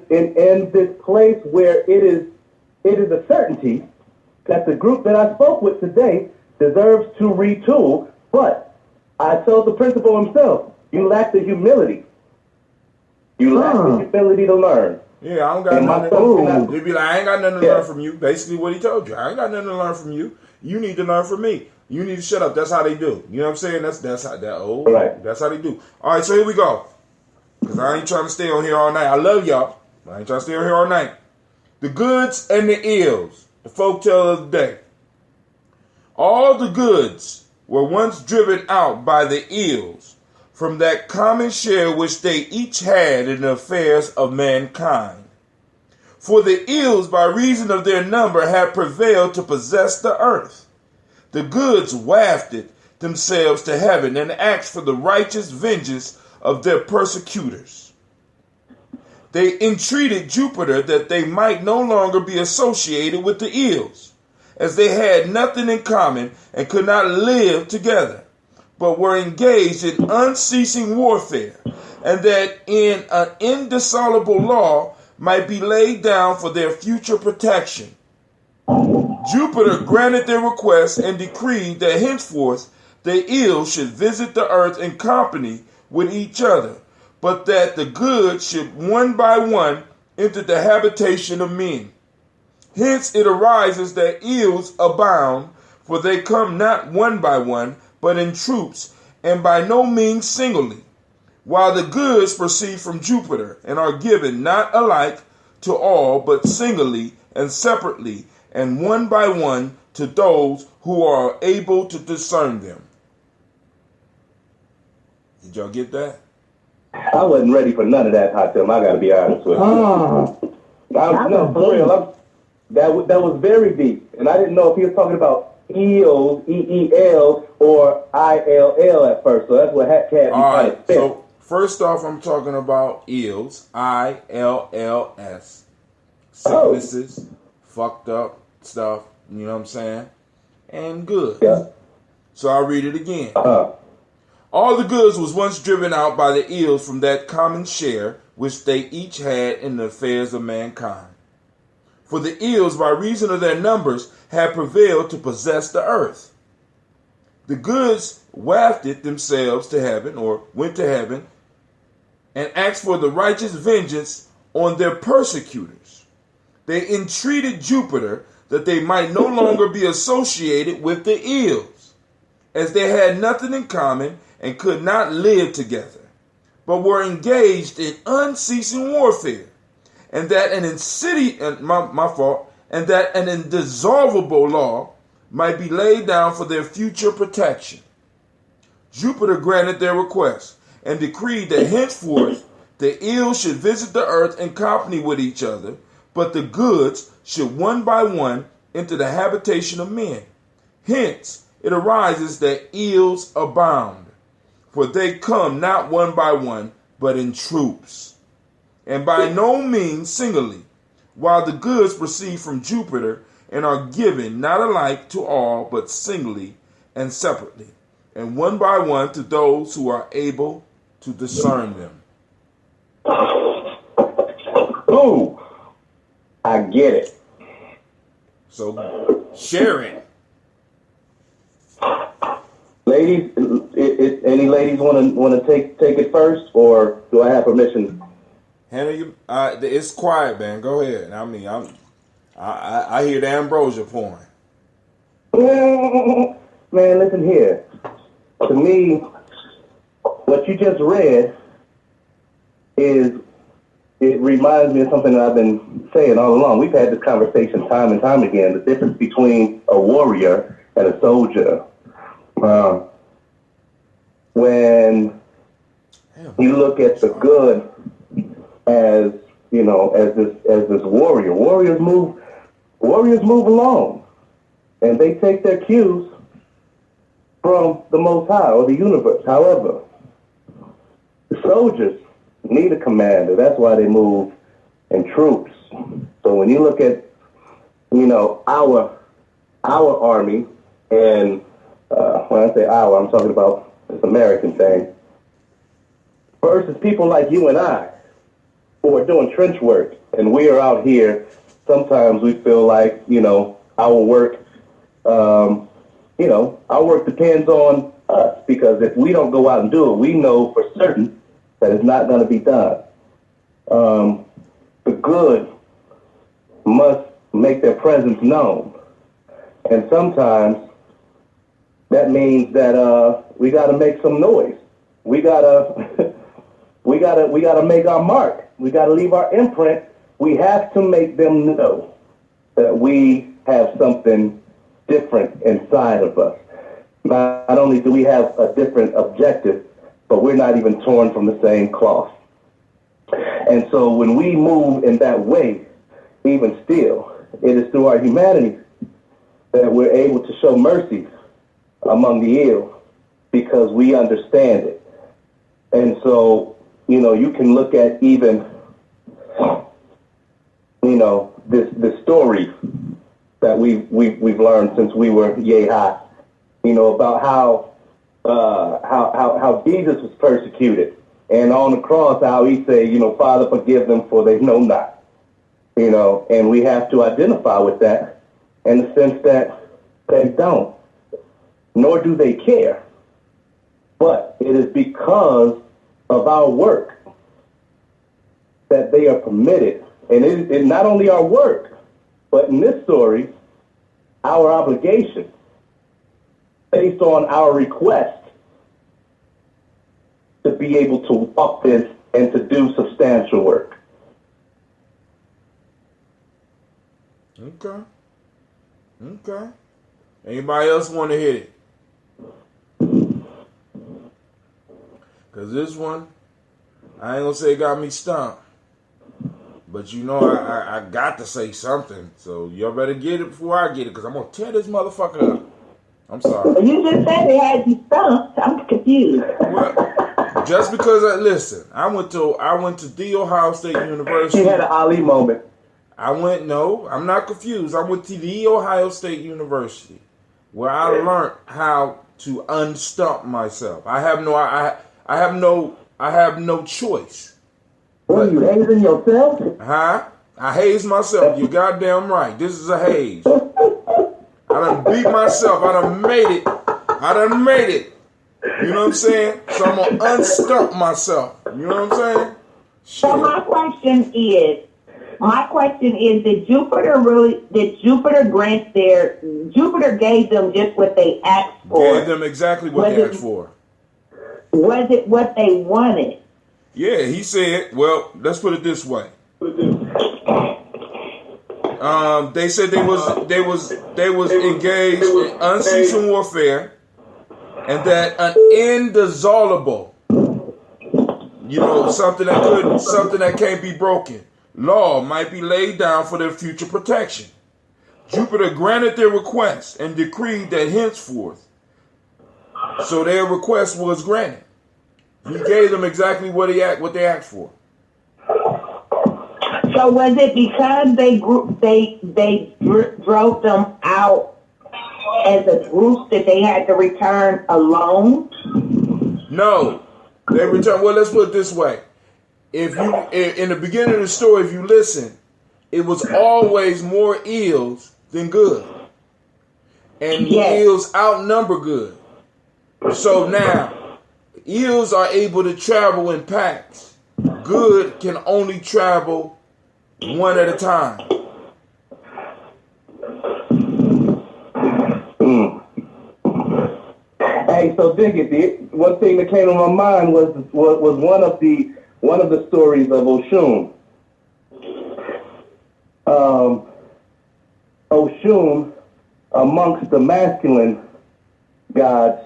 this place where it is a certainty that the group that I spoke with today deserves to retool, but I told the principal himself, you lack the humility. You lack the humility to learn. Yeah, I don't got nothing. He'd be like, I ain't got nothing to learn from you. Basically what he told you. I ain't got nothing to learn from you. You need to learn from me. You need to shut up. That's how they do. You know what I'm saying? That's how that's how they do. All right, so here we go. Because I ain't trying to stay on here all night. I love y'all. I ain't trying to stay on here all night. The goods and the ills. The folktale of the day. All the goods were once driven out by the ills from that common share which they each had in the affairs of mankind. For the ills, by reason of their number, had prevailed to possess the earth. The goods wafted themselves to heaven and asked for the righteous vengeance of their persecutors. They entreated Jupiter that they might no longer be associated with the ills, as they had nothing in common and could not live together, but were engaged in unceasing warfare, and that in an indissoluble law might be laid down for their future protection. Jupiter granted their request and decreed that henceforth the ills should visit the earth in company with each other, but that the good should one by one enter the habitation of men. Hence it arises that ills abound, for they come not one by one, but in troops, and by no means singly, while the goods proceed from Jupiter, and are given not alike to all, but singly and separately, and one by one to those who are able to discern them. Did y'all get that? I wasn't ready for none of that, Hatem. I got to be honest with you. No, for real. That was very deep, and I didn't know if he was talking about EEL, EEL, or ILL at first. So that's what had to be All kind of right. fit. So first off, I'm talking about ills. ILLS. Sicknesses, fucked up stuff. You know what I'm saying? And goods. Yeah. So I'll read it again. All the goods was once driven out by the ills from that common share which they each had in the affairs of mankind. For the ills, by reason of their numbers, had prevailed to possess the earth. The goods wafted themselves to heaven, or went to heaven, and asked for the righteous vengeance on their persecutors. They entreated Jupiter that they might no longer be associated with the ills, as they had nothing in common and could not live together, but were engaged in unceasing warfare, and that an and that an indissoluble law might be laid down for their future protection. Jupiter granted their request and decreed that henceforth the ills should visit the earth in company with each other, but the goods should one by one enter the habitation of men. Hence it arises that ills abound, for they come not one by one, but in troops, and by no means singly, while the goods proceed from Jupiter and are given not alike to all, but singly and separately, and one by one to those who are able to discern them. Ooh, I get it. So share it. Ladies, any ladies want to take it first, or do I have permission? Hannah, it's quiet, man. Go ahead. I mean, I hear the ambrosia pouring. Man, listen here. To me, what you just read it reminds me of something that I've been saying all along. We've had this conversation time and time again, the difference between a warrior and a soldier. When you look at the good as, you know, as this warrior, warriors move along, and they take their cues from the Most High or the universe. However, the soldiers need a commander. That's why they move in troops. So when you look at, you know, our army, and when I say our, I'm talking about this American thing, versus people like you and I who are doing trench work, and we are out here. Sometimes we feel like, you know, our work depends on us, because if we don't go out and do it, we know for certain that it's not going to be done. The good must make their presence known, and sometimes that means that we got to make some noise. We gotta we gotta make our mark. We got to leave our imprint. We have to make them know that we have something different inside of us. Not only do we have a different objective, but we're not even torn from the same cloth. And so when we move in that way, even still, it is through our humanity that we're able to show mercy among the ill, because we understand it. And so, you know, you can look at even, you know, this story that we've learned since we were yay high, you know, about how Jesus was persecuted, and on the cross how he said, you know, Father, forgive them, for they know not, you know, and we have to identify with that in the sense that they don't, nor do they care, but it is because of our work that they are permitted. And it not only our work, but in this story, our obligation, based on our request, to be able to walk this and to do substantial work. Okay. Anybody else want to hit it? Because this one, I ain't going to say it got me stumped. But you know, I got to say something. So y'all better get it before I get it, because I'm going to tear this motherfucker up. I'm sorry. You just said they had you stumped. I'm confused. Well, just because I went to the Ohio State University. He had an Ali moment. No, I'm not confused. I went to the Ohio State University where I learned how to unstump myself. I have no choice. What are you hazing yourself? Huh? I haze myself. You're goddamn right. This is a haze. I done beat myself. I done made it. You know what I'm saying? So I'm going to unstump myself. You know what I'm saying? Shit. So my question is, did Jupiter grant Jupiter gave them just what they asked for? Gave them exactly what they asked for. Was it what they wanted? Yeah, he said, well, let's put it this way. They said they was engaged in unceasing warfare, and that an indissoluble, something that can't be broken, law might be laid down for their future protection. Jupiter granted their request and decreed that henceforth, so their request was granted. He gave them exactly what they asked for. So was it because they drove them out as a group that they had to return alone? No, they returned. Well, let's put it this way: if you in the beginning of the story, if you listen, it was always more ills than good, and ills outnumber good. So now, ills are able to travel in packs. Good can only travel one at a time. Hey, so dig it. One thing that came to my mind was one of the stories of Oshun. Oshun, amongst the masculine gods,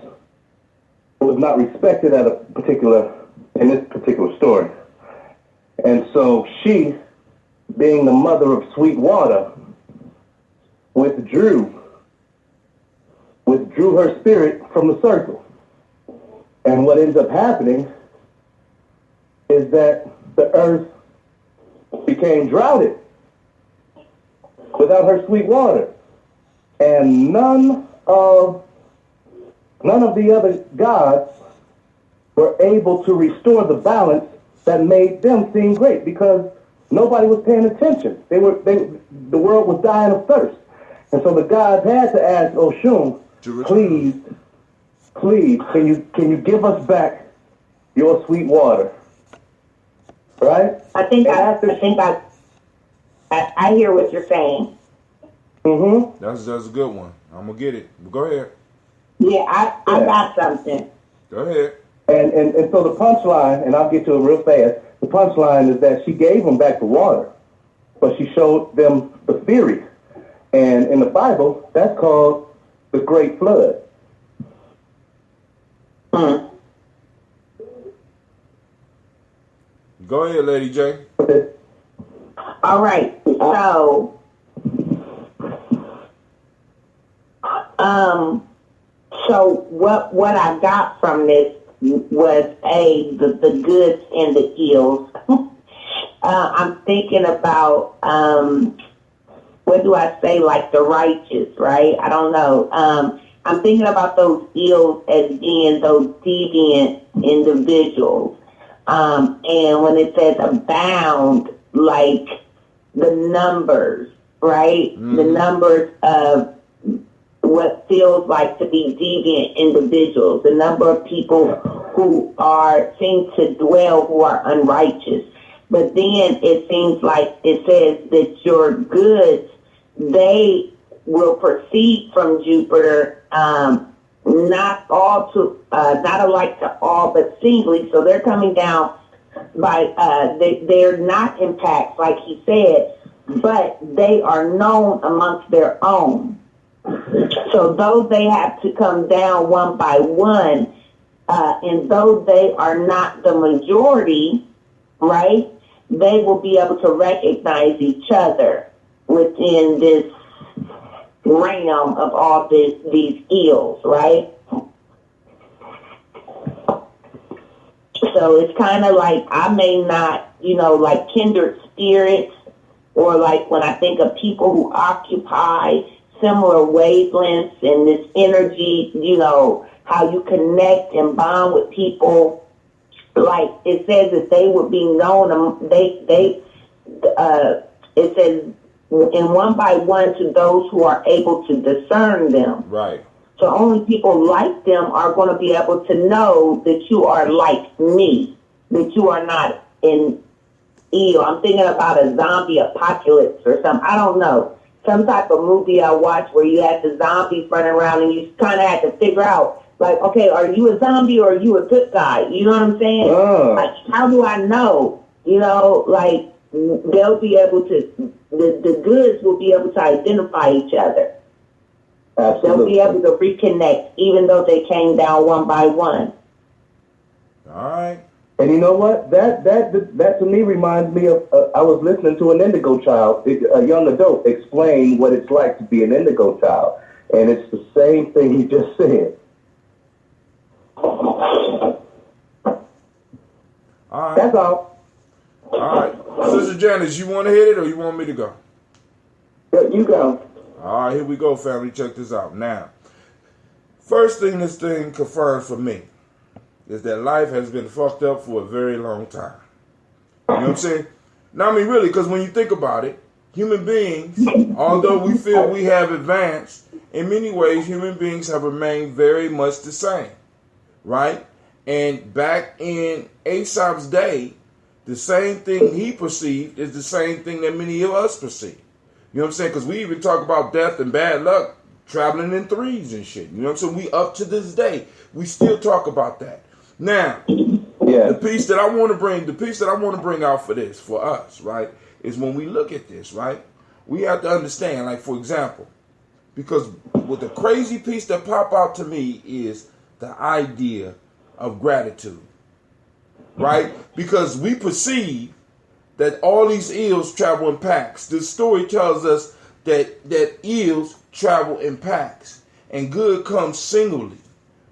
was not respected in this particular story, and so she, being the mother of sweet water, withdrew her spirit from the circle. And what ends up happening is that the earth became droughted without her sweet water. And none of the other gods were able to restore the balance that made them seem great, because nobody was paying attention. The world was dying of thirst. And so the gods had to ask Oshun, please, can you give us back your sweet water? Right? I hear what you're saying. Mm-hmm. That's a good one. I'm gonna get it. But go ahead. Yeah, I got something. Go ahead. And so the punchline, and I'll get to it real fast, the punchline is that she gave them back the water, but she showed them the theory. And in the Bible, that's called the Great Flood. Go ahead, Lady J. All right. So what I got from this was the goods and the ills. I'm thinking about what do I say, like the righteous, right? I don't know. I'm thinking about those ills as being those deviant individuals. And when it says abound, like the numbers, right? Mm-hmm. The numbers of what feels like to be deviant individuals, the number of people who seem to dwell who are unrighteous. But then it seems like it says that your goods, they will proceed from Jupiter, not alike to all, but singly. So they're coming down by, they're not in packs, like he said, but they are known amongst their own. So those they have to come down one by one, and though they are not the majority, right, they will be able to recognize each other within this realm of all these ills, right? So it's kind of like I may not, like kindred spirits, or like when I think of people who occupy similar wavelengths and this energy, how you connect and bond with people. Like it says that they would be known, it says in one by one to those who are able to discern them. Right. So only people like them are going to be able to know that you are like me, that you are not in ill. I'm thinking about a zombie apocalypse or something. I don't know. Some type of movie I watched where you had the zombies running around and you kind of had to figure out, like, okay, are you a zombie or are you a good guy? You know what I'm saying? Like, how do I know? Like, they'll be able to, the goods will be able to identify each other. Absolutely. They'll be able to reconnect, even though they came down one by one. All right. And you know what? That to me reminds me of, I was listening to an indigo child, a young adult, explain what it's like to be an indigo child. And it's the same thing he just said. All right. That's all. All right. Sister Janice, you want to hit it or you want me to go? You go. All right, here we go, family. Check this out. Now, first thing this thing confirms for me is that life has been fucked up for a very long time. You know what I'm saying? Now, I mean, really, because when you think about it, human beings, although we feel we have advanced, in many ways, human beings have remained very much the same, right? And back in Aesop's day, the same thing he perceived is the same thing that many of us perceive. You know what I'm saying? Because we even talk about death and bad luck traveling in threes and shit. You know what I'm saying? We up to this day, we still talk about that. Now, the piece that I want to bring out for this, for us, right, is when we look at this, right, we have to understand, like, for example, because with the crazy piece that pop out to me is the idea of gratitude, right? Because we perceive that all these ills travel in packs. This story tells us that ills travel in packs and good comes singly,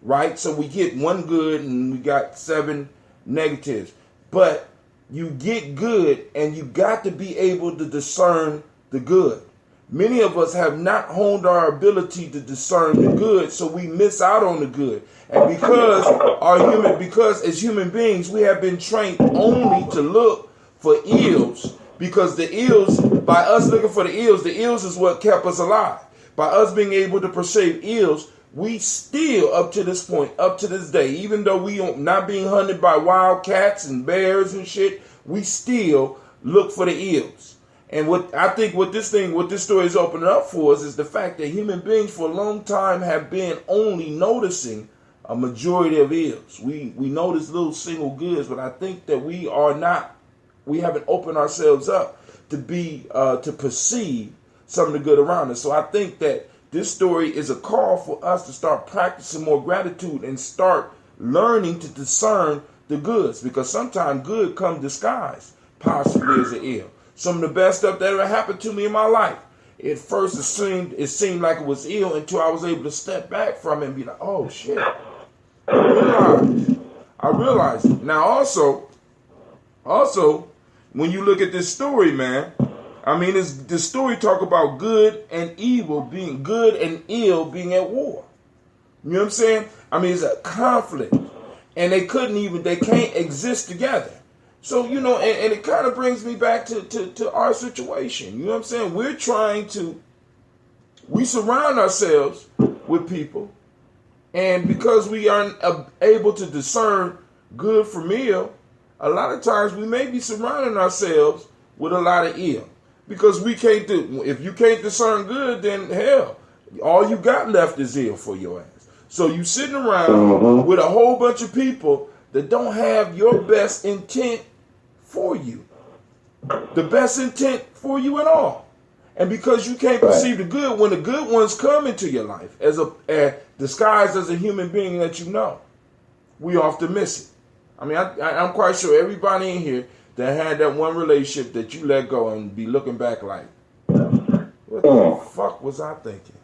right? So we get one good and we got 7 negatives. But you get good and you got to be able to discern the good. Many of us have not honed our ability to discern the good, so we miss out on the good. And because as human beings, we have been trained only to look for ills, because the ills, by us looking for the ills is what kept us alive. By us being able to perceive ills, we still, up to this point, up to this day, even though we are not being hunted by wild cats and bears and shit, we still look for the ills. And what this story is opening up for us is the fact that human beings for a long time have been only noticing a majority of ills. We notice little single goods, but I think that we haven't opened ourselves up to perceive some of the good around us. So I think that this story is a call for us to start practicing more gratitude and start learning to discern the goods, because sometimes good comes disguised, possibly as an ill. Some of the best stuff that ever happened to me in my life, at first it seemed like it was ill until I was able to step back from it and be like, oh shit, I realized it. Now also, when you look at this story, man, I mean, this story talk about good and evil being good and ill being at war. You know what I'm saying? I mean, it's a conflict, and they can't exist together. So, you know, and it kind of brings me back to our situation. You know what I'm saying? We surround ourselves with people, and because we aren't able to discern good from ill, a lot of times we may be surrounding ourselves with a lot of ill. Because if you can't discern good, then hell, all you got left is ill for your ass. So you sitting around with a whole bunch of people that don't have your best intent for you. The best intent for you at all. And because you can't perceive the good, when the good ones come into your life as disguised as a human being that you know, we often miss it. I mean, I'm quite sure everybody in here that had that one relationship that you let go and be looking back like, what the fuck was I thinking?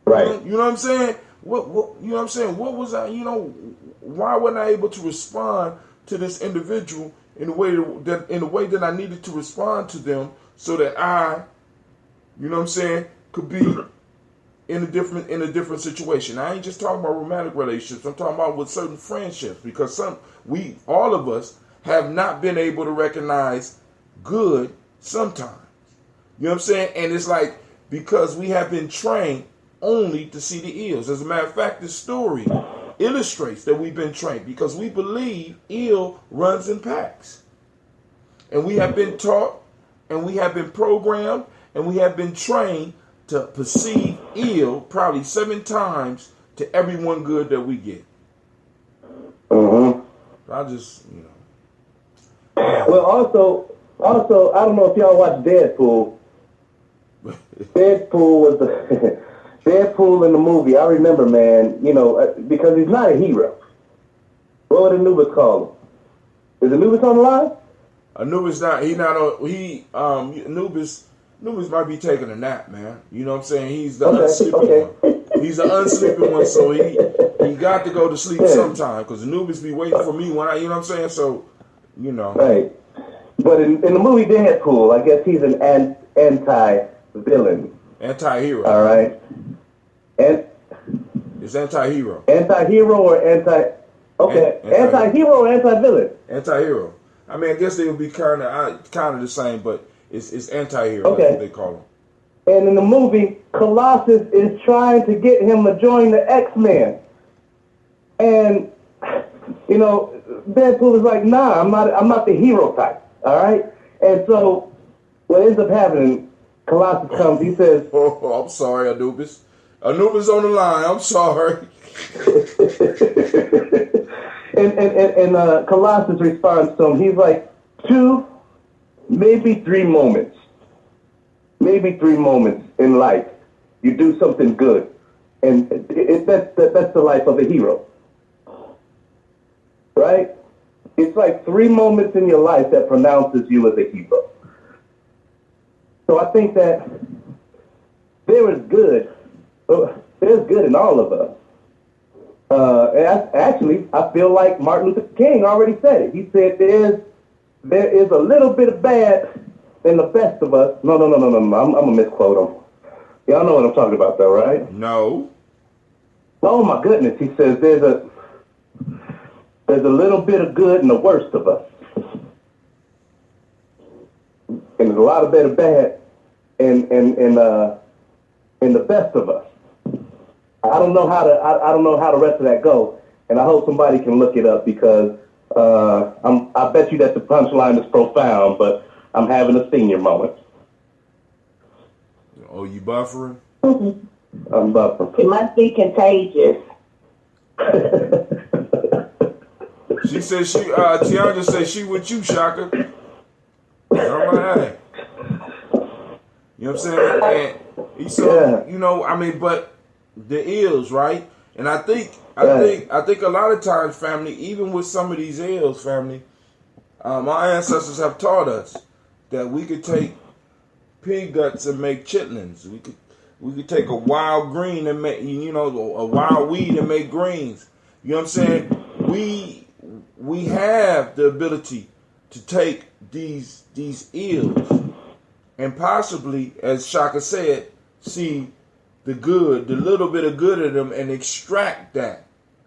Right. You know what I'm saying? What you know what I'm saying? What was I? Why wasn't I able to respond to this individual in the way that I needed to respond to them, so that I, you know what I'm saying, could be in a different situation. I ain't just talking about romantic relationships. I'm talking about with certain friendships, because all of us have not been able to recognize good sometimes. You know what I'm saying? And it's like, because we have been trained only to see the ills. As a matter of fact, this story illustrates that we've been trained, because we believe ill runs in packs. And we have been taught, and we have been programmed, and we have been trained to perceive ill probably 7 times to every one good that we get. Mm-hmm. I just, Well, also, I don't know if y'all watch Deadpool. Deadpool was the Deadpool in the movie. I remember, man. Because he's not a hero. What would Anubis call him? Is Anubis on the line? Anubis not. Anubis might be taking a nap, man. You know what I'm saying? He's the unsleeping one. He's the unsleeping one, so he got to go to sleep sometime, because Anubis be waiting for me when you know what I'm saying? So, Right. But in the movie Deadpool, I guess he's an anti-villain. Anti-hero. All right. It's anti-hero. Anti-hero or anti... Okay. Anti-hero or anti-villain? Anti-hero. I mean, I guess they would be kind of the same, but it's anti-hero. Okay. That's what they call him. And in the movie, Colossus is trying to get him to join the X-Men. And, Deadpool is like, nah, I'm not the hero type. All right? And so what ends up happening, Colossus comes, he says... Oh, I'm sorry, Anubis. Anubis on the line. I'm sorry. and Colossus responds to him. He's like, 2, maybe 3 moments. Maybe 3 moments in life. You do something good. And that's the life of a hero. Right? It's like 3 moments in your life that pronounces you as a hero. So I think that there's good in all of us. Actually, I feel like Martin Luther King already said it. He said there is a little bit of bad in the best of us. No. I'm going to misquote him. Y'all know what I'm talking about, though, right? No. Oh, my goodness. He says there's a little bit of good in the worst of us. And there's a lot of bit of bad in the best of us. I don't know how the rest of that goes, and I hope somebody can look it up, because I bet you that the punchline is profound, but I'm having a senior moment. Oh, you buffering? I'm buffering. It must be contagious. She said Tiandra said she with you, Shaka. All right. You know what I'm saying? And so, but the ills, right? And I think a lot of times, family, even with some of these ills, family, our ancestors have taught us that we could take pig guts and make chitlins. We could take a wild green and make, a wild weed and make greens. You know what I'm saying? We have the ability to take these ills and possibly, as Shaka said, see the good, the little bit of good in them, and extract that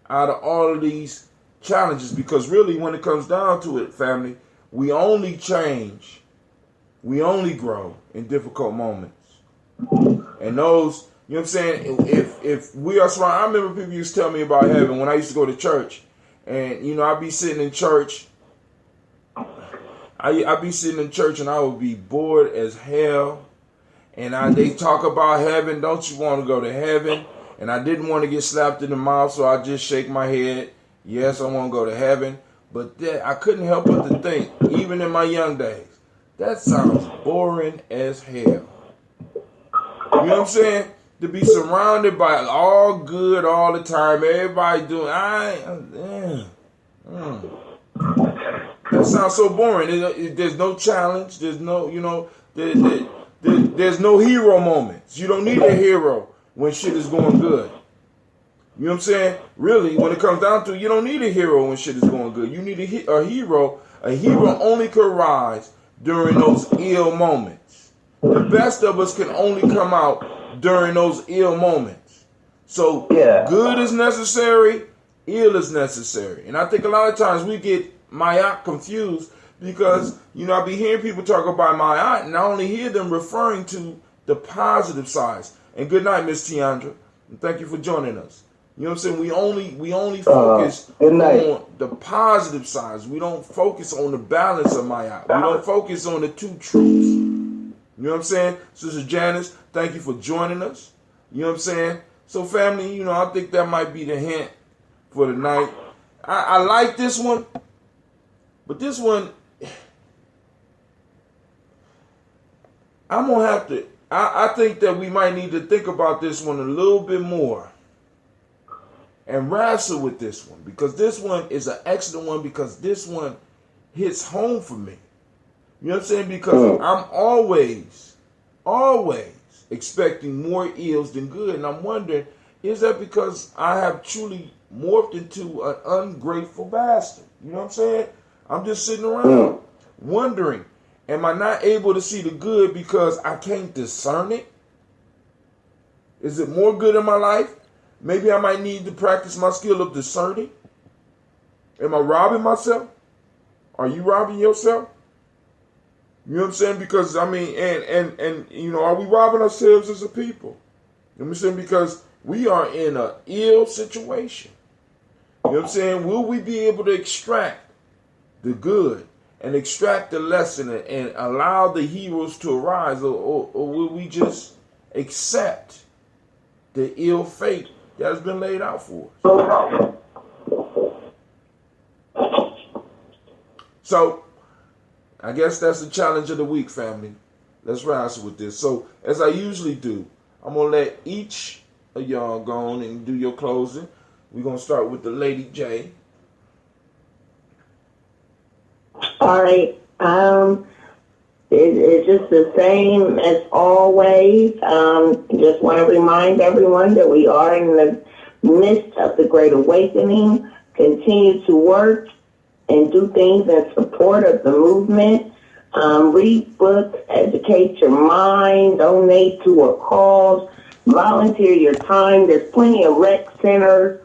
out of all of these challenges. Because really, when it comes down to it, family, we only change, we only grow in difficult moments. And those, you know what I'm saying, if we are surrounded, I remember people used to tell me about heaven when I used to go to church. And, I'd be sitting in church. I'd be sitting in church and I would be bored as hell. And they talk about heaven. Don't you want to go to heaven? And I didn't want to get slapped in the mouth, so I just shake my head. Yes, I want to go to heaven. But I couldn't help but to think, even in my young days, that sounds boring as hell. You know what I'm saying? To be surrounded by all good all the time, everybody doing, that sounds so boring. There's no challenge. There's no, there's no hero moments. You don't need a hero when shit is going good. You know what I'm saying? Really, when it comes down to it, you don't need a hero when shit is going good. You need a hero. A hero only could rise during those ill moments. The best of us can only come out during those ill moments. So good is necessary, ill is necessary. And I think a lot of times we get Mayat confused because, you know, I be hearing people talk about Mayat and I only hear them referring to the positive sides. And good night, Miss Tiandra. And thank you for joining us. You know what I'm saying? We only focus on the positive sides. We don't focus on the balance of Mayat. We don't focus on the two truths. You know what I'm saying? Sister Janice, thank you for joining us. You know what I'm saying? So family, you know, I think that might be the hint for the night. I like this one, but this one, I'm going to have to, I think that we might need to think about this one a little bit more and wrestle with this one, because this one is an excellent one, because this one hits home for me. You know what I'm saying? Because I'm always expecting more ills than good. And I'm wondering, is that because I have truly morphed into an ungrateful bastard? You know what I'm saying? I'm just sitting around wondering, am I not able to see the good because I can't discern it? Is it more good in my life? Maybe I might need to practice my skill of discerning. Am I robbing myself? Are you robbing yourself? You know what I'm saying? Because, I mean, and you know, are we robbing ourselves as a people? You know what I'm saying? Because we are in an ill situation. You know what I'm saying? Will we be able to extract the good and extract the lesson and allow the heroes to arise? Or will we just accept the ill fate that has been laid out for us? So, I guess that's the challenge of the week, family. Let's wrestle with this. So, as I usually do, I'm going to let each of y'all go on and do your closing. We're going to start with the Lady J. All right. It's just the same as always. Just want to remind everyone that we are in the midst of the Great Awakening. Continue to work and do things in support of the movement. Read books, educate your mind, donate to a cause, volunteer your time. There's plenty of rec centers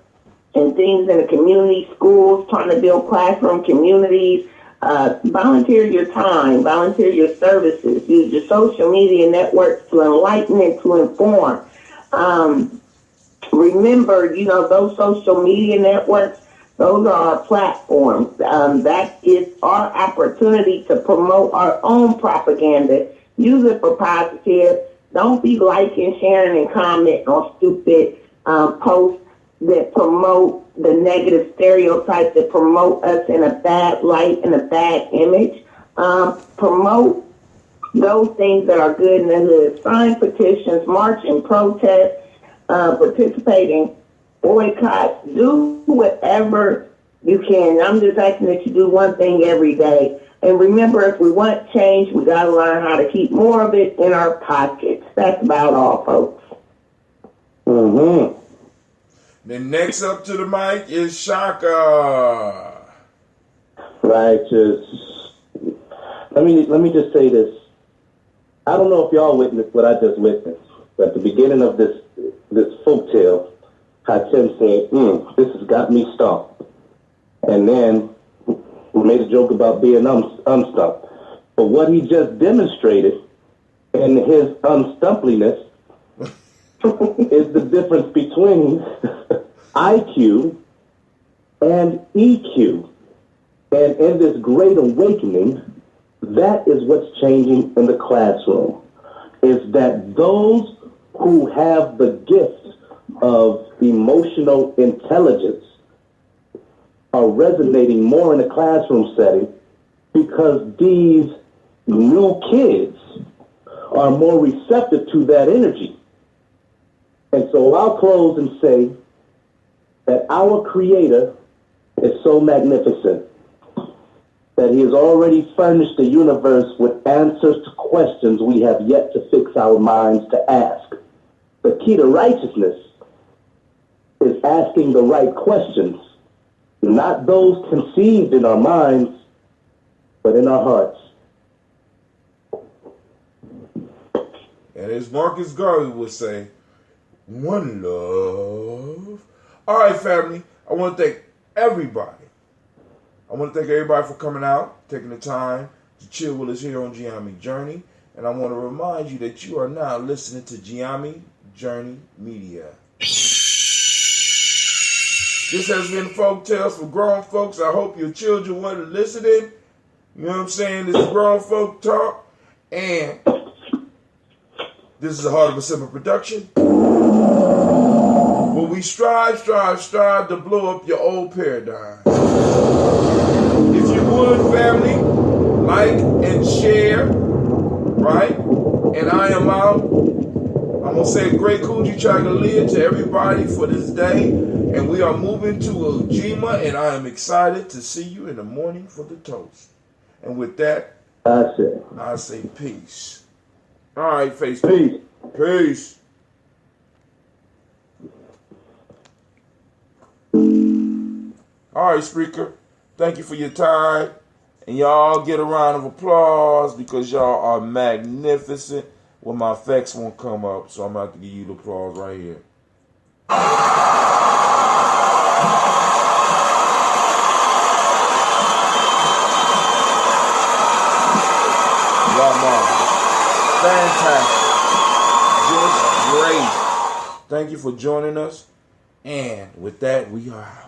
and things in the community, schools, trying to build classroom communities. Volunteer your time, volunteer your services, use your social media networks to enlighten and to inform. Remember, you know, those social media networks, those are our platforms. That is our opportunity to promote our own propaganda. Use it for positive. Don't be liking, sharing, and commenting on stupid posts that promote the negative stereotypes, that promote us in a bad light and a bad image. Promote those things that are good in the hood. Sign petitions, march and protest, participate in boycotts. Do whatever you can. I'm just asking that you do one thing every day. And remember, if we want change, we got to learn how to keep more of it in our pockets. That's about all, folks. Then next up to the mic is Shaka. Righteous. Let me just say this. I don't know if y'all witnessed what I just witnessed. At the beginning of this folktale, Hatem said, this has got me stumped. And then we made a joke about being unstumped. But what he just demonstrated in his unstumpliness is the difference between IQ and EQ. And in this great awakening, that is what's changing in the classroom, is that those who have the gift of emotional intelligence are resonating more in the classroom setting because these new kids are more receptive to that energy. And so I'll close and say that our Creator is so magnificent that He has already furnished the universe with answers to questions we have yet to fix our minds to ask. The key to righteousness is asking the right questions, not those conceived in our minds, but in our hearts. And as Marcus Garvey would say, one love. All right, family. I want to thank everybody. I want to thank everybody for coming out, taking the time to chill with us here on Gye-Nyame Journey. And I want to remind you that you are now listening to Gye-Nyame Journey Media. This has been Folk Tales for Grown Folks. I hope your children were listening. You know what I'm saying? This is Grown Folk Talk. And this is a Heart of a Simple production. But we strive to blow up your old paradigm. If you would, family, like and share, right? And I am out. I'm going to say great Kuji Chagalia to everybody for this day. And we are moving to Ujima, and I am excited to see you in the morning for the toast. And with that, I say peace. All right, Facebook. Peace. All right, speaker. Thank you for your time. And y'all get a round of applause because y'all are magnificent. Well, my effects won't come up, so I'm going to have to give you the applause right here. Fantastic. Just great. Thank you for joining us. And with that, we are out.